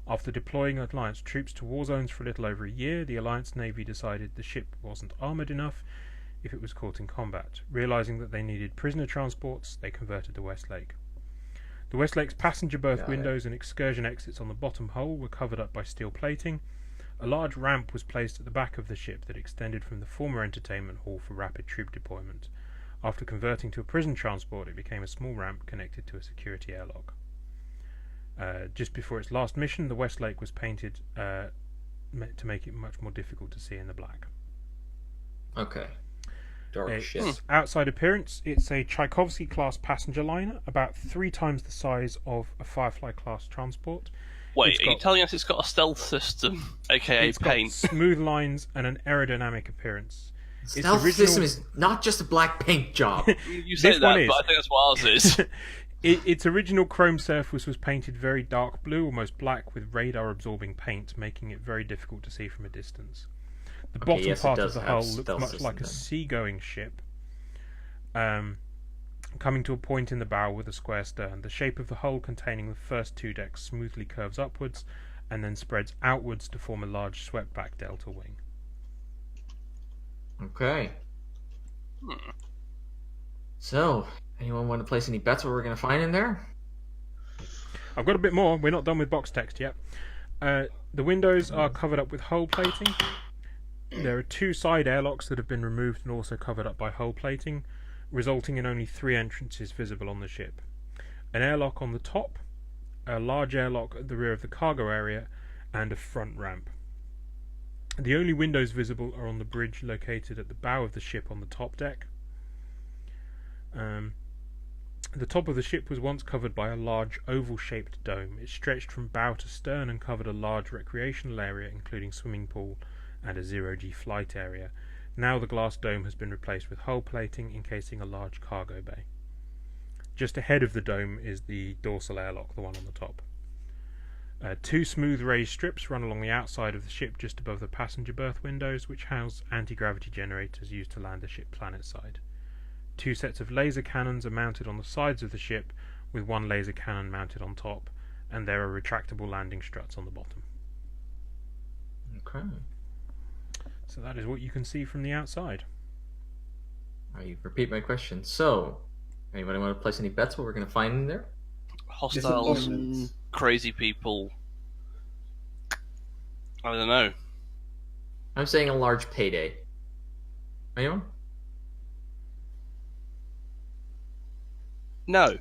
After deploying Alliance troops to war zones for a little over a year, the Alliance Navy decided the ship wasn't armoured enough if it was caught in combat. Realising that they needed prisoner transports, they converted the Westlake. The Westlake's passenger berth Got it. windows and excursion exits on the bottom hull were covered up by steel plating. A large ramp was placed at the back of the ship that extended from the former entertainment hall for rapid troop deployment. After converting to a prison transport, it became a small ramp connected to a security airlock. Just before its last mission, the Westlake was painted to make it much more difficult to see in the black. Okay. Dark Its shit. outside appearance, it's a Tchaikovsky-class passenger liner, about 3 times the size of a Firefly-class transport. Wait, It's are you got- telling us it's got a stealth system, aka It's got paint? smooth lines and an aerodynamic appearance. Stealth original- system is not just a black paint job. You say This that, one is. but I think that's what ours is. Its original chrome surface was painted very dark blue, almost black, with radar-absorbing paint, making it very difficult to see from a distance. The Okay, bottom yes, it part of does the have hull looks stealth much system like a then. seagoing ship, coming to a point in the bow with a square stern. The shape of the hull containing the first 2 decks smoothly curves upwards and then spreads outwards to form a large swept-back delta wing. Okay. So, anyone want to place any bets what we're going to find in there? I've got a bit more. We're not done with box text yet. The windows are covered up with hull plating. There are 2 side airlocks that have been removed and also covered up by hull plating, resulting in only 3 entrances visible on the ship. An airlock on the top, a large airlock at the rear of the cargo area, and a front ramp. The only windows visible are on the bridge located at the bow of the ship on the top deck. The top of the ship was once covered by a large oval-shaped dome. It stretched from bow to stern and covered a large recreational area, including swimming pool and a zero-G flight area. Now the glass dome has been replaced with hull plating, encasing a large cargo bay. Just ahead of the dome is the dorsal airlock, the one on the top. 2 smooth raised strips run along the outside of the ship just above the passenger berth windows, which house anti-gravity generators used to land the ship planet side. 2 sets of laser cannons are mounted on the sides of the ship, with 1 laser cannon mounted on top, and there are retractable landing struts on the bottom. Okay. So that is what you can see from the outside. I repeat my question. So, anybody want to place any bets what we're going to find in there? Hostiles, Disappointment. crazy people. I don't know. I'm saying a large payday. Anyone? No,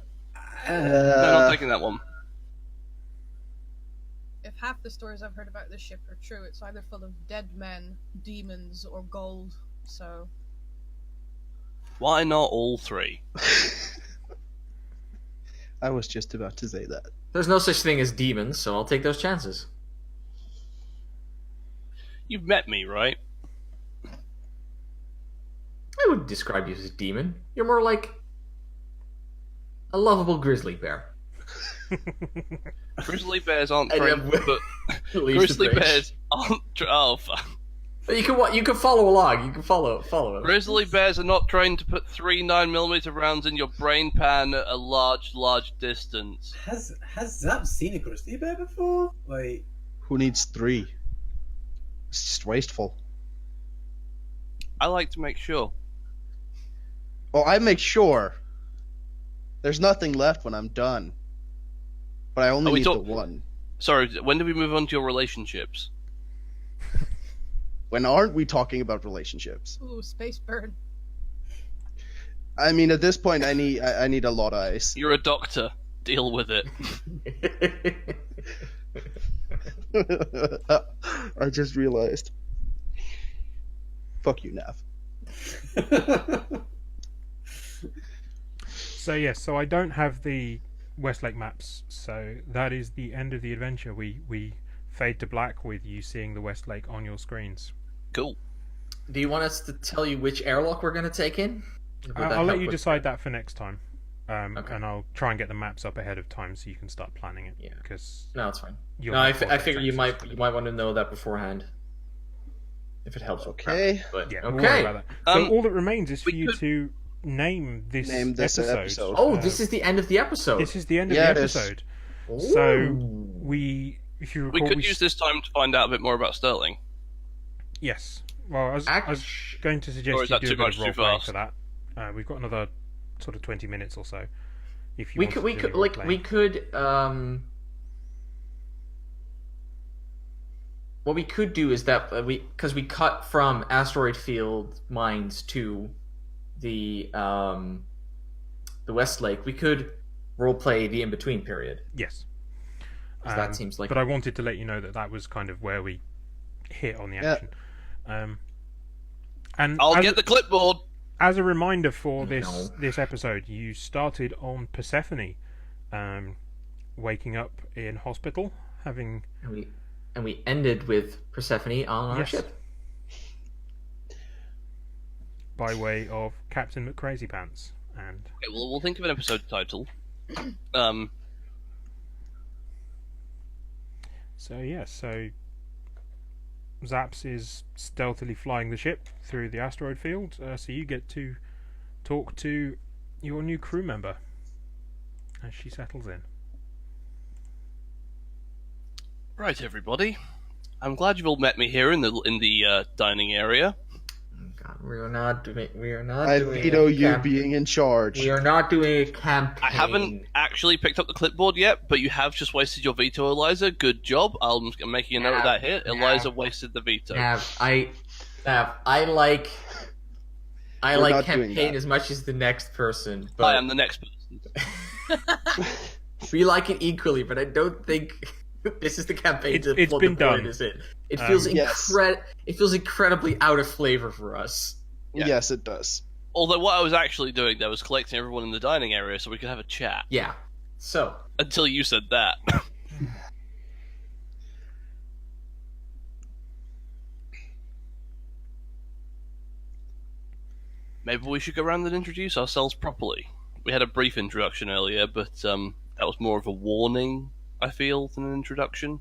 no, not taking that one. If half the stories I've heard about this ship are true, it's either full of dead men, demons, or gold. So Why not all 3? I was just about to say that. There's no such thing as demons, so I'll take those chances. You've met me, right? I wouldn't describe you as a demon. You're more like a lovable grizzly bear. Grizzly bears aren't And you trained, have but leash grizzly to bridge. bears aren't. Oh, fuck. But you can follow along. You can follow it. Grizzly bears are not trained to put 3 9mm rounds in your brain pan at a large distance. Has Zap seen a grizzly bear before? Like, Who needs 3? It's just wasteful. I like to make sure. Well, I make sure. There's nothing left when I'm done. But I only we need talk- the one. Sorry, when do we move on to your relationships? When aren't we talking about relationships? Ooh, space burn. I mean, at this point, I need a lot of ice. You're a doctor. Deal with it. I just realized. Fuck you, Nav. So yes, so I don't have the Westlake maps, so that is the end of the adventure. We fade to black with you seeing the Westlake on your screens. Cool. Do you want us to tell you which airlock we're going to take in? Would that I'll let help you with- decide that for next time, Okay. and I'll try and get the maps up ahead of time so you can start planning it. Yeah. Because No, it's fine. you'll No, I have context figure you access. might want to know that beforehand, if it helps. Okay. But Yeah, we'll worry about that. So Um, all that remains is for we you could- to name this episode. Oh, this is the end of the episode. this is the end of Yeah, the it is. episode. Ooh. So if you We recall, could use this time to find out a bit more about Sterling. Yes. Well, I was going to Or suggest is you that do too a bit much of too role playing fast? for that. We've got another sort of 20 minutes or so. If you we want could to we do could any like role-playing. we could what we could do is that because we cut from asteroid field mines to the Westlake, we could roleplay the in between period. Yes. 'Cause that seems like But I wanted to let you know that was kind of where we hit on the Yeah. action. And I'll as, get the clipboard. as a reminder for No. this episode, you started on Persephone, waking up in hospital, having and we ended with Persephone on our Yes. ship. by way of Captain McCrazypants. And Okay, well, we'll think of an episode title. so Zaps is stealthily flying the ship through the asteroid field, so you get to talk to your new crew member as she settles in. Right, everybody. I'm glad you've all met me here in the dining area. God, we are not doing. I veto you being in charge. We are not doing a campaign. I haven't actually picked up the clipboard yet, but you have just wasted your veto, Eliza. Good job. I'm making a note of that here. Eliza wasted the veto. I like We're not doing campaign that. as much as the next person, I but am the next person. we like it equally. But I don't think this is the campaign. It's to been deploy done. this in. It feels Yes. It feels incredibly out of flavor for us. Yeah. Yes, it does. Although what I was actually doing there was collecting everyone in the dining area so we could have a chat. Yeah. So Until you said that. Maybe we should go around and introduce ourselves properly. We had a brief introduction earlier, but that was more of a warning, I feel, than an introduction.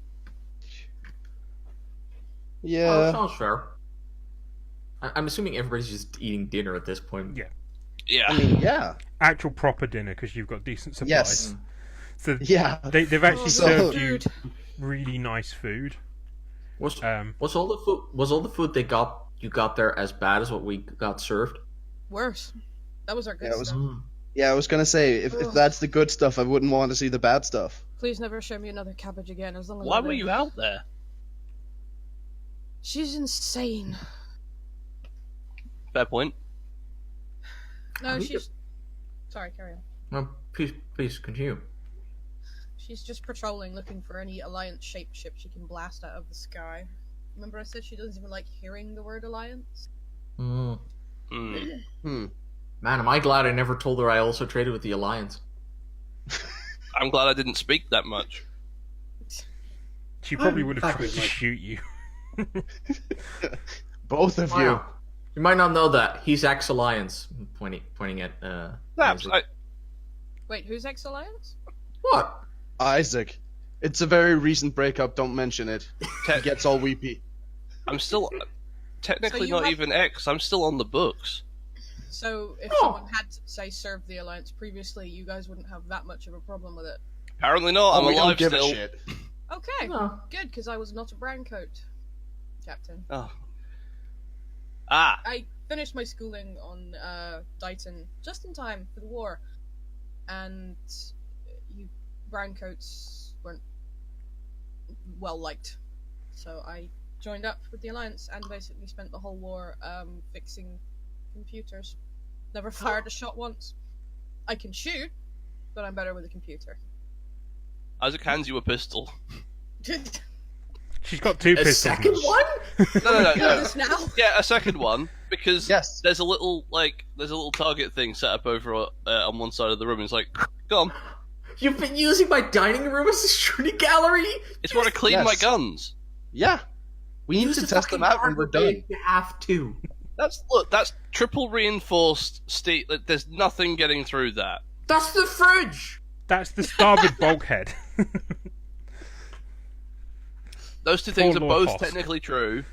Yeah. sounds fair. I'm assuming everybody's just eating dinner at this point. Yeah. Yeah. I mean, yeah. Actual proper dinner because you've got decent supplies. Yes. So Yeah. they've actually So- served you Food. really nice food. Was Um, all the food? Was all the food you got there as bad as what we got served? Worse. That was our good Yeah, it was- stuff. Yeah, I was gonna say, if that's the good stuff, I wouldn't want to see the bad stuff. Please never show me another cabbage again. As long as Why I were live. you out there? She's insane. Fair point. No, We she's. Sorry, carry on. No, please continue. She's just patrolling, looking for any Alliance shaped ship she can blast out of the sky. Remember I said she doesn't even like hearing the word Alliance? Mm. Hmm. Man, am I glad I never told her I also traded with the Alliance. I'm glad I didn't speak that much. she probably I'm would have happy tried with to my- shoot you. Both of you. Wow. You might not know that. He's ex-Alliance. Pointing at Zaps, Isaac. Wait, who's ex-Alliance? What? Isaac. It's a very recent breakup, don't mention it. He gets all weepy. I'm still technically So you not have- even X. I'm still on the books. So if Oh. someone had, say, served the Alliance previously, you guys wouldn't have that much of a problem with it. Apparently not. I'm we alive don't give still. a shit. Okay, No. good, because I was not a brown coat, Captain. Oh. Ah, I finished my schooling on Dighton just in time for the war, and you brown coats weren't well liked, so I joined up with the Alliance and basically spent the whole war fixing computers. Never fired a shot once. I can shoot, but I'm better with a computer. Isaac hands you a pistol. She's got two A pistols. second one? No. This now? Yeah, a second one because Yes. there's a little target thing set up over on one side of the room. And it's like, go on. You've been using my dining room as a shooting gallery? It's where I clean Yes. my guns. Yeah. We need Use to the test fucking them out when we're hardware done. You have to. That's triple reinforced steel. There's nothing getting through that. That's the fridge! That's the starboard bulkhead. Those two things are Poor Lord both Hoss. technically true.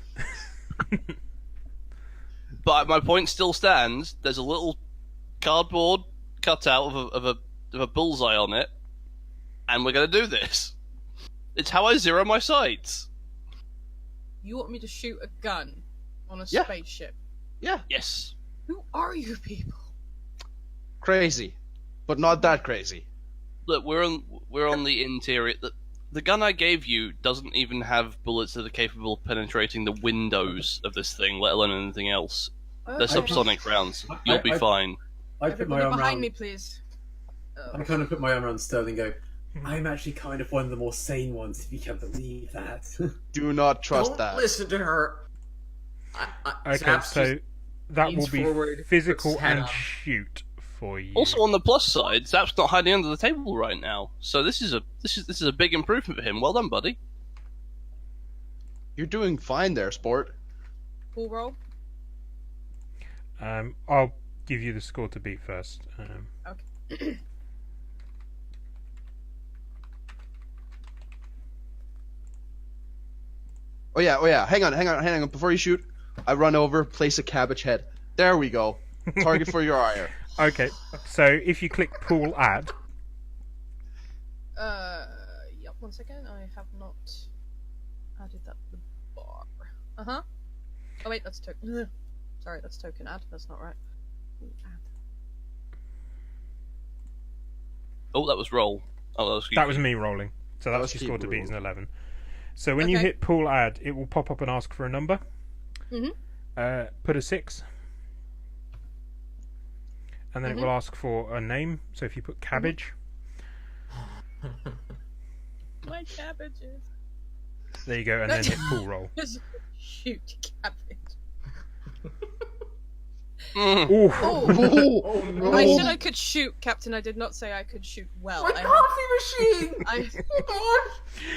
But my point still stands. There's a little cardboard cutout of a bullseye on it, and we're gonna do this. It's how I zero my sights. You want me to shoot a gun on a Yeah. spaceship? Yes. Who are you people? Crazy. But not that crazy. Look, we're on the interior. The gun I gave you doesn't even have bullets that are capable of penetrating the windows of this thing, let alone anything else. They're Okay. subsonic rounds. You'll be I- fine. I put my Everybody arm behind around. me, please. I kind of put my arm around Sterling and go, I'm actually kind of one of the more sane ones, if you can believe that. Do not trust Don't that. listen to her. Okay, Zaps so just that leans will be forward, physical puts his head and up. shoot for you. Also, on the plus side, Zap's not hiding under the table right now, so this is a big improvement for him. Well done, buddy. You're doing fine there, sport. Full roll. I'll give you the score to beat first. Okay. Oh yeah. Hang on. Before you shoot, I run over, place a cabbage head. There we go. Target for your ire. Okay, so if you click pool add, Yep, 1 second. I have not added that to the bar. Uh-huh. Oh, wait, that's token. Sorry, that's token add. That's not right. Add. Oh, that was roll. Oh, that was me rolling. So That that's was your score to beat keyboard is an 11. So when you Okay. hit pool add, it will pop up and ask for a number. Mhm. Put a 6. And then it will ask for a name. So if you put cabbage, My cabbages. there you go, and then hit pool roll. Just shoot cabbage. Mm. Ooh. Oh, Oh no! I said I could shoot, Captain. I did not say I could shoot well. My I coffee machine! I,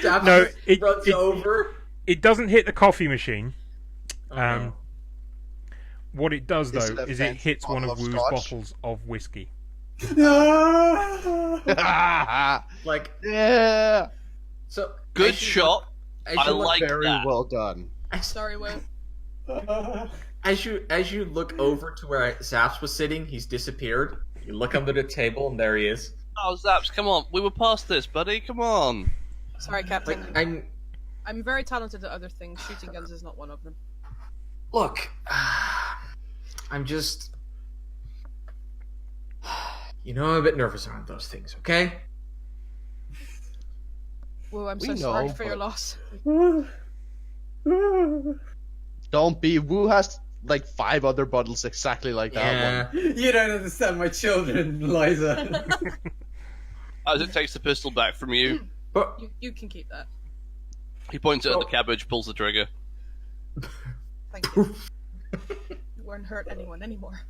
Zaps No, just it- runs it- over. It doesn't hit the coffee machine. Oh, no. What it does Is though it a is it fancy hits one bottle of of Woo's scotch? bottles of whiskey. No! Like, Yeah. so. Good as you shot. look- as I you look- like Very that. well done. sorry, Will. As you look over to where Zaps was sitting, he's disappeared. You look under the table, and there he is. Oh, Zaps, come on. We were past this, buddy. Come on. Sorry, Like, Captain. I'm very talented at other things. Shooting guns is not one of them. look. I'm just. I'm a bit nervous around those things. Okay. Well, I'm We so sorry know, for your but- loss. Don't be. Woo has like 5 other bottles exactly like that one. Yeah. You don't understand my children, Liza. Isaac takes the pistol back from you. But You can keep that. He points it at the Oh. cabbage, pulls the trigger. Thank you. You won't hurt anyone anymore.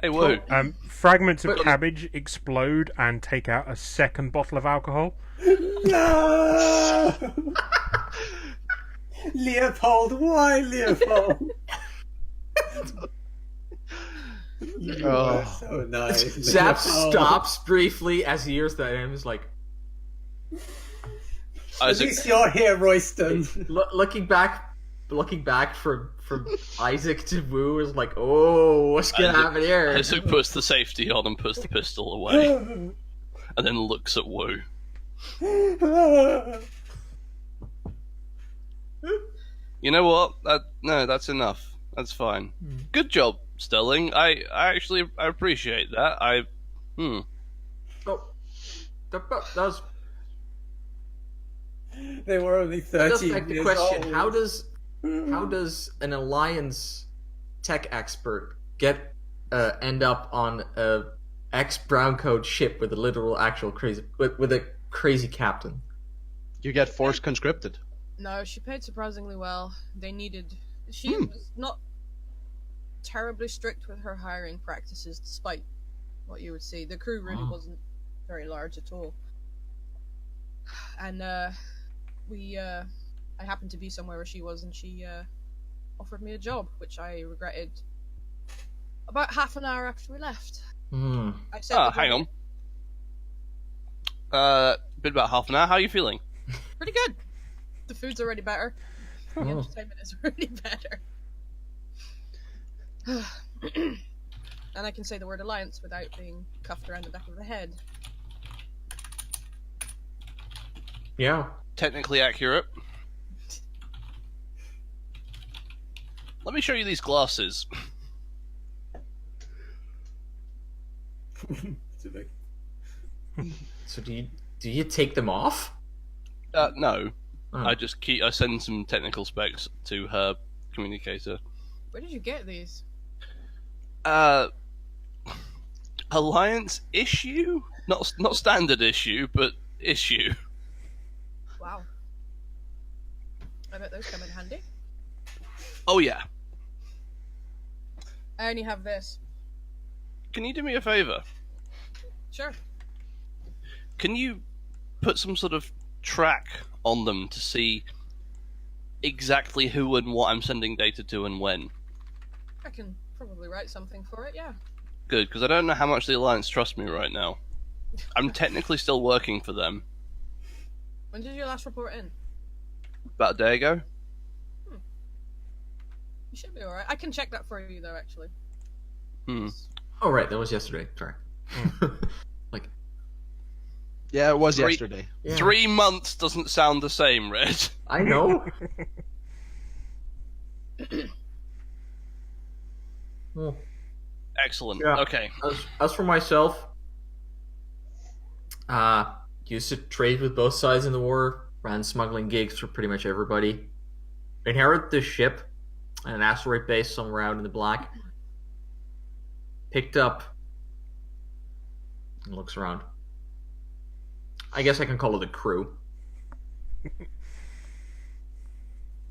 Hey, Woo. Fragments of But- cabbage explode and take out a second bottle of alcohol. No! Leopold, why Leopold? You are so nice. Zap Leopold. stops briefly as he hears that, and he's like, At Isaac, least you're here, Royston. looking back from Isaac to Wu is like, oh, what's gonna happen here? Isaac puts the safety on and puts the pistol away, and then looks at Wu. You know what? No, that's enough. That's fine. Good job, Sterling. I actually appreciate that. Oh, that was They were only just 13 like the years question: old. how does an Alliance tech expert end up on a ex-brown coat ship with a literal actual crazy with a crazy captain? You get force conscripted. No, she paid surprisingly well. They needed. She was not terribly strict with her hiring practices, despite what you would see. The crew really wasn't very large at all. And I happened to be somewhere where she was, and she offered me a job, which I regretted about half an hour after we left. I said, Hang on. Been about half an hour. How are you feeling? pretty good. The food's already better. The Oh. entertainment is already better. And I can say the word alliance without being cuffed around the back of the head. Yeah. Technically accurate. Let me show you these glasses. So do you take them off? No. Oh. I send some technical specs to her communicator. Where did you get these? Alliance issue? Not standard issue, but issue. Wow. I bet those come in handy. Oh yeah. I only have this. Can you do me a favor? Sure. Can you put some sort of track on them to see exactly who and what I'm sending data to and when? I can probably write something for it, yeah. Good, because I don't know how much the Alliance trust me right now. I'm technically still working for them. When did your last report in? About a day ago. You should be alright. I can check that for you, though, actually. Oh right, that was yesterday. Sorry. Yeah, it was 3 yesterday. Yeah. 3 months doesn't sound the same, Red. I know. Well, Excellent. Yeah. Okay. as for myself, used to trade with both sides in the war, ran smuggling gigs for pretty much everybody. Inherited this ship at an asteroid base somewhere out in the black. Picked up and looks around. I guess I can call it a crew.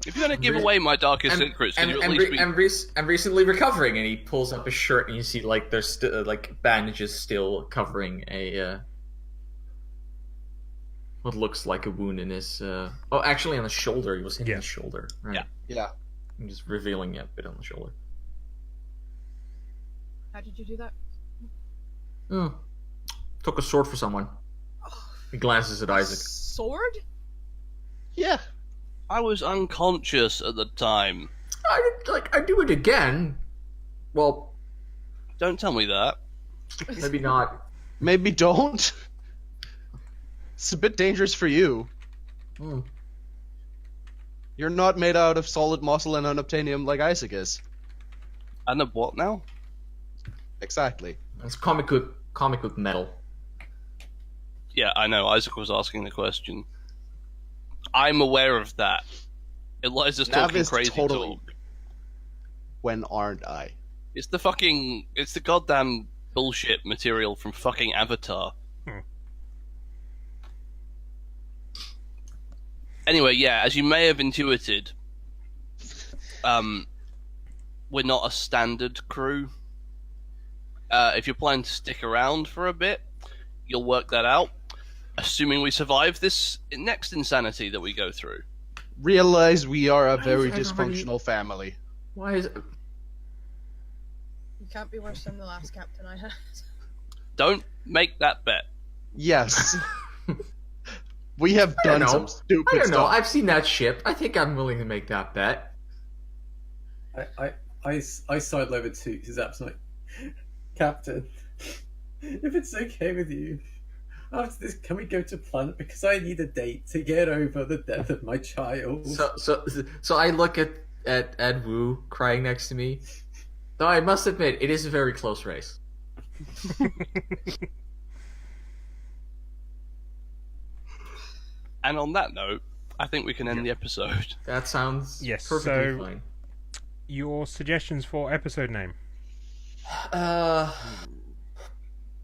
If you're going to give away my darkest secrets, can you at least be... I'm recently recovering, and he pulls up his shirt, and you see like there's still like bandages still covering a what looks like a wound in his. Oh, actually, on the shoulder. He was hit in the shoulder. Right. Yeah. Yeah. I'm just revealing a bit on the shoulder. How did you do that? Took a sword for someone. He glances at Isaac. Sword? Yeah. I was unconscious at the time. I'd do it again. Well, Don't tell me that. maybe not. Maybe don't. It's a bit dangerous for you. You're not made out of solid muscle and unobtainium like Isaac is. And of what now? Exactly. It's comic book metal. Yeah, I know. Isaac was asking the question. I'm aware of that. Eliza's Nav talking is crazy totally- talk. When aren't I? It's the goddamn bullshit material from fucking Avatar. Anyway, yeah, as you may have intuited, we're not a standard crew. If you're planning to stick around for a bit, you'll work that out. assuming we survive this next insanity that we go through. Realize we are a Why very is everybody- dysfunctional family. Why is You can't be worse than the last captain I had. Don't make that bet. Yes. We have I don't done some know. stupid I don't know. stuff. I've seen that ship. I think I'm willing to make that bet. I sidle over to Zap's like, Captain, if it's okay with you, after this, can we go to planet? Because I need a date to get over the death of my child. So I look at Wu crying next to me. Though I must admit, it is a very close race. And on that note, I think we can end the episode. That sounds Yes, perfectly so- fine. Your suggestions for episode name? Uh,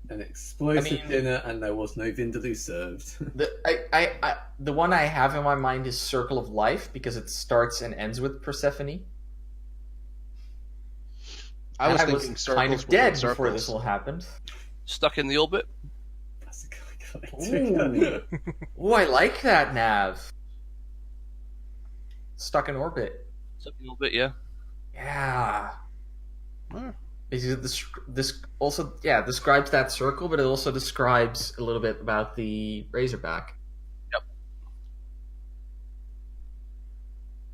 An explosive I mean- dinner, and there was no vindaloo served. the one I have in my mind is Circle of Life because it starts and ends with Persephone. I was And thinking kind circles of dead within before circles. this all happened. Stuck in the orbit? That's a good Ooh. Ooh, I like that, Nav. Stuck in orbit. Stuck in the orbit, yeah. Yeah. Huh. Because this also describes that circle, but it also describes a little bit about the Razorback. Yep.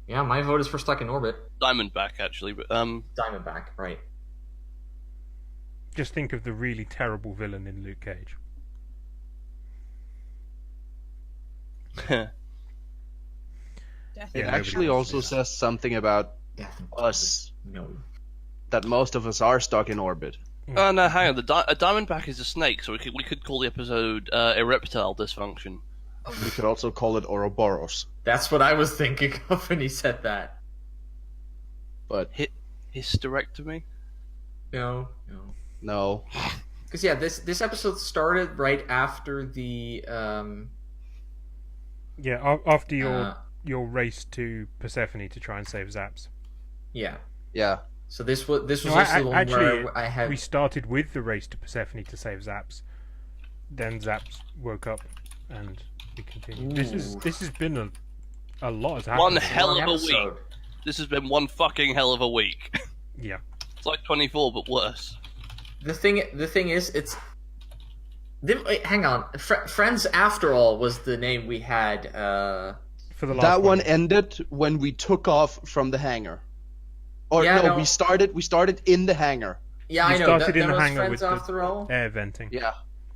Yeah, my vote is for Stuck in Orbit. Diamondback, actually, but Diamondback, right? Just think of the really terrible villain in Luke Cage. Death Yeah, It nobody actually wants to also do that. says something about Death and us, No. that most of us are stuck in orbit. Oh no, hang on. A Diamondback is a snake, so we could call the episode Erectile Dysfunction. We could also call it Ouroboros. That's what I was thinking of when he said that. But Hysterectomy? No. no. Because yeah, this episode started right after the Yeah, after uh, your race to Persephone to try and save Zaps. yeah. Yeah. So this was No, also the one actually, where I had we started with the race to Persephone to save Zaps. Then Zaps woke up, and we continued. Ooh. This has been a lot has One happened. hell long of a week. episode. This has been one fucking hell of a week. Yeah, It's like 24, but worse. The thing is, it's. Wait, hang on. Friends After All was the name we had. for the last That one ended when we took off from the hangar. Or Yeah, no, no. we started in the hangar. Yeah, We I know. started That in the was hangar Friends with the After All. air venting. Yeah.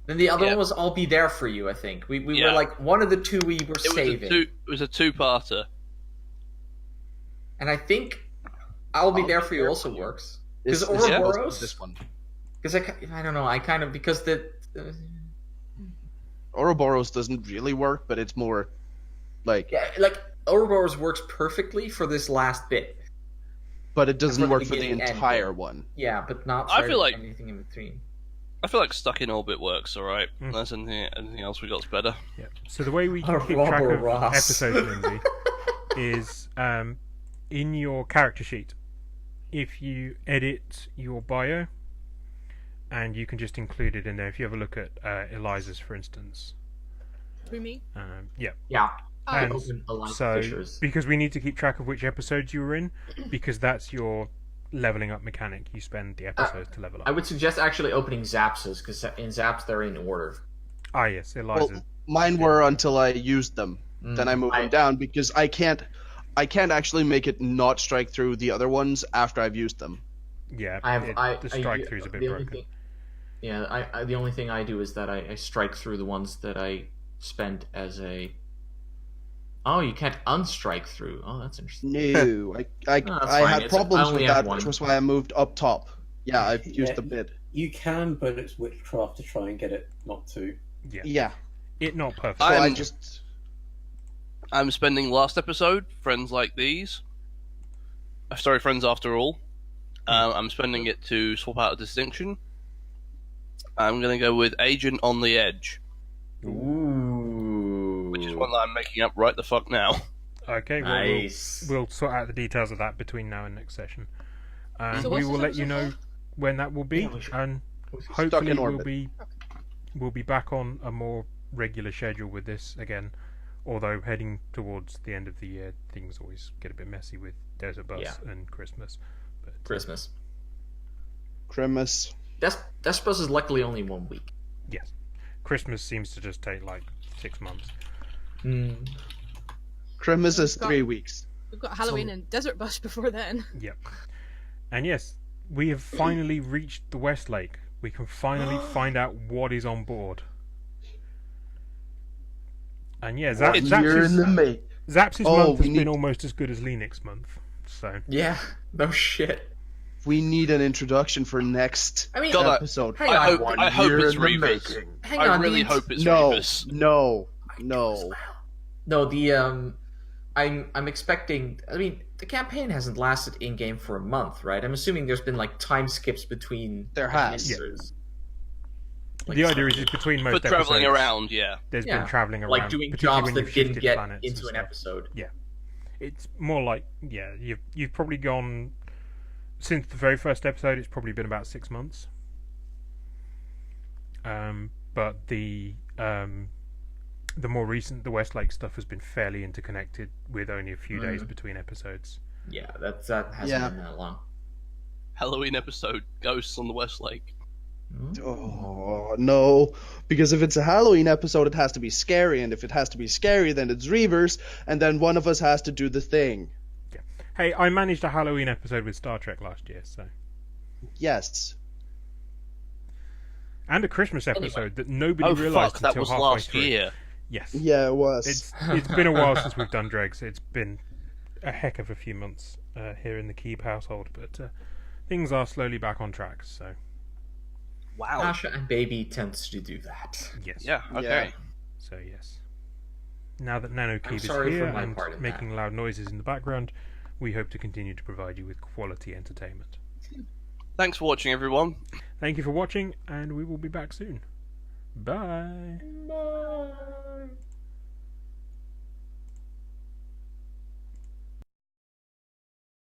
Then the other Yeah. one was I'll Be There For You, I think. We Yeah. were like one of the two we were It saving. was a two-parter. And I think I'll Be I'll There Be For You There also For You. works. This Because is Ouroboros? this one. Because I don't know. I kind of. Because the. Ouroboros doesn't really work, but it's more like, Yeah, like Ouroboros works perfectly for this last bit. but it doesn't For the work for the beginning and entire one. Yeah, but not I for feel like- anything in between. I feel like Stuck in Orbit works alright. Mm. Unless anything else we got's better. Yeah. So the way we Oh, keep track of Ross. episodes, Lindsay, is in your character sheet. If you edit your bio, and you can just include it in there. If you have a look at Eliza's, for instance, Who, me? yeah. Yeah. Oh, And Open a line So fissures. because we need to keep track of which episodes you were in, because that's your leveling up mechanic. You spend the episodes to level I up. would suggest actually opening Zaps's because in Zaps they're in order. Ah, yes, Eliza. Well, mine were until I used them. Then I moved them down because I can't actually make it not strike through the other ones after I've used them. Yeah, the I- strike through's a bit the only broken. thing- yeah, the only thing I do is that I strike through the ones that I spent as a. Oh, you can't unstrike through. Oh, that's interesting. No, I No, that's I fine. had I problems only with have that, one. which was why I moved up top. Yeah, I've used Yeah. a bit. You can, but it's witchcraft to try and get it not to. Yeah, Yeah, it not perfect. so I I'm- just I'm spending last episode, Friends Like These. Sorry, Friends After All. I'm spending it to swap out a distinction. I'm going to go with Agent on the Edge, Ooh. which is one that I'm making up right the fuck now. Okay, well, Nice. we'll sort out the details of that between now and next session. And So we what's will this let you episode know called? when that will be, Yeah, we should- and stuck hopefully in we'll orbit. be back on a more regular schedule with this again. Although heading towards the end of the year, things always get a bit messy with Desert Bus and Christmas. But, Christmas. Christmas. Bus is luckily only 1 week. yes. Christmas seems to just take like 6 months. Christmas is Got- 3 weeks. We've got Halloween and Desert Bus before then. Yep. And yes, we have finally reached the Westlake. We can finally find out what is on board. And yeah, You're in the make. Zaps's Oh, month has we been need- almost as good as Lenix's month. So Yeah, no shit. We need an introduction for next I mean, God, episode. hang I on. hope, I hope it's in the Reavers. making. Hang I on, really the- hope it's No, Reavers. no. No, the I'm expecting. I mean, the campaign hasn't lasted in game for a month, right? I'm assuming there's been like time skips between. There has. administers. Like, the idea is between most For travelling episodes, around, yeah. there's Yeah, been travelling around, like doing particularly jobs when that you've didn't shifted get planets and into an stuff. episode. It's more like you've probably gone since the very first episode. It's probably been about 6 months. But the more recent, the Westlake stuff has been fairly interconnected with only a few days between episodes. Yeah, that hasn't been that long. Halloween episode, Ghosts on the Westlake. Oh no! Because if it's a Halloween episode, it has to be scary, and if it has to be scary, then it's Reavers, and then one of us has to do the thing. Hey, I managed a Halloween episode with Star Trek last year, so Yes. and a Christmas episode that nobody Oh realised fuck, that until was halfway last through. year. Yes, Yeah, it was. it's been a while since we've done Dregs. It's been a heck of a few months here in the Keeb household, but things are slowly back on track. So Wow. Asha and Baby tends to do that. yes, Yeah, okay. Yeah. So yes. Now that Nano Keeb is sorry for here my and part in making loud noises in the background, we hope to continue to provide you with quality entertainment. Thanks for watching, everyone. Thank you for watching, and we will be back soon. Bye. Bye.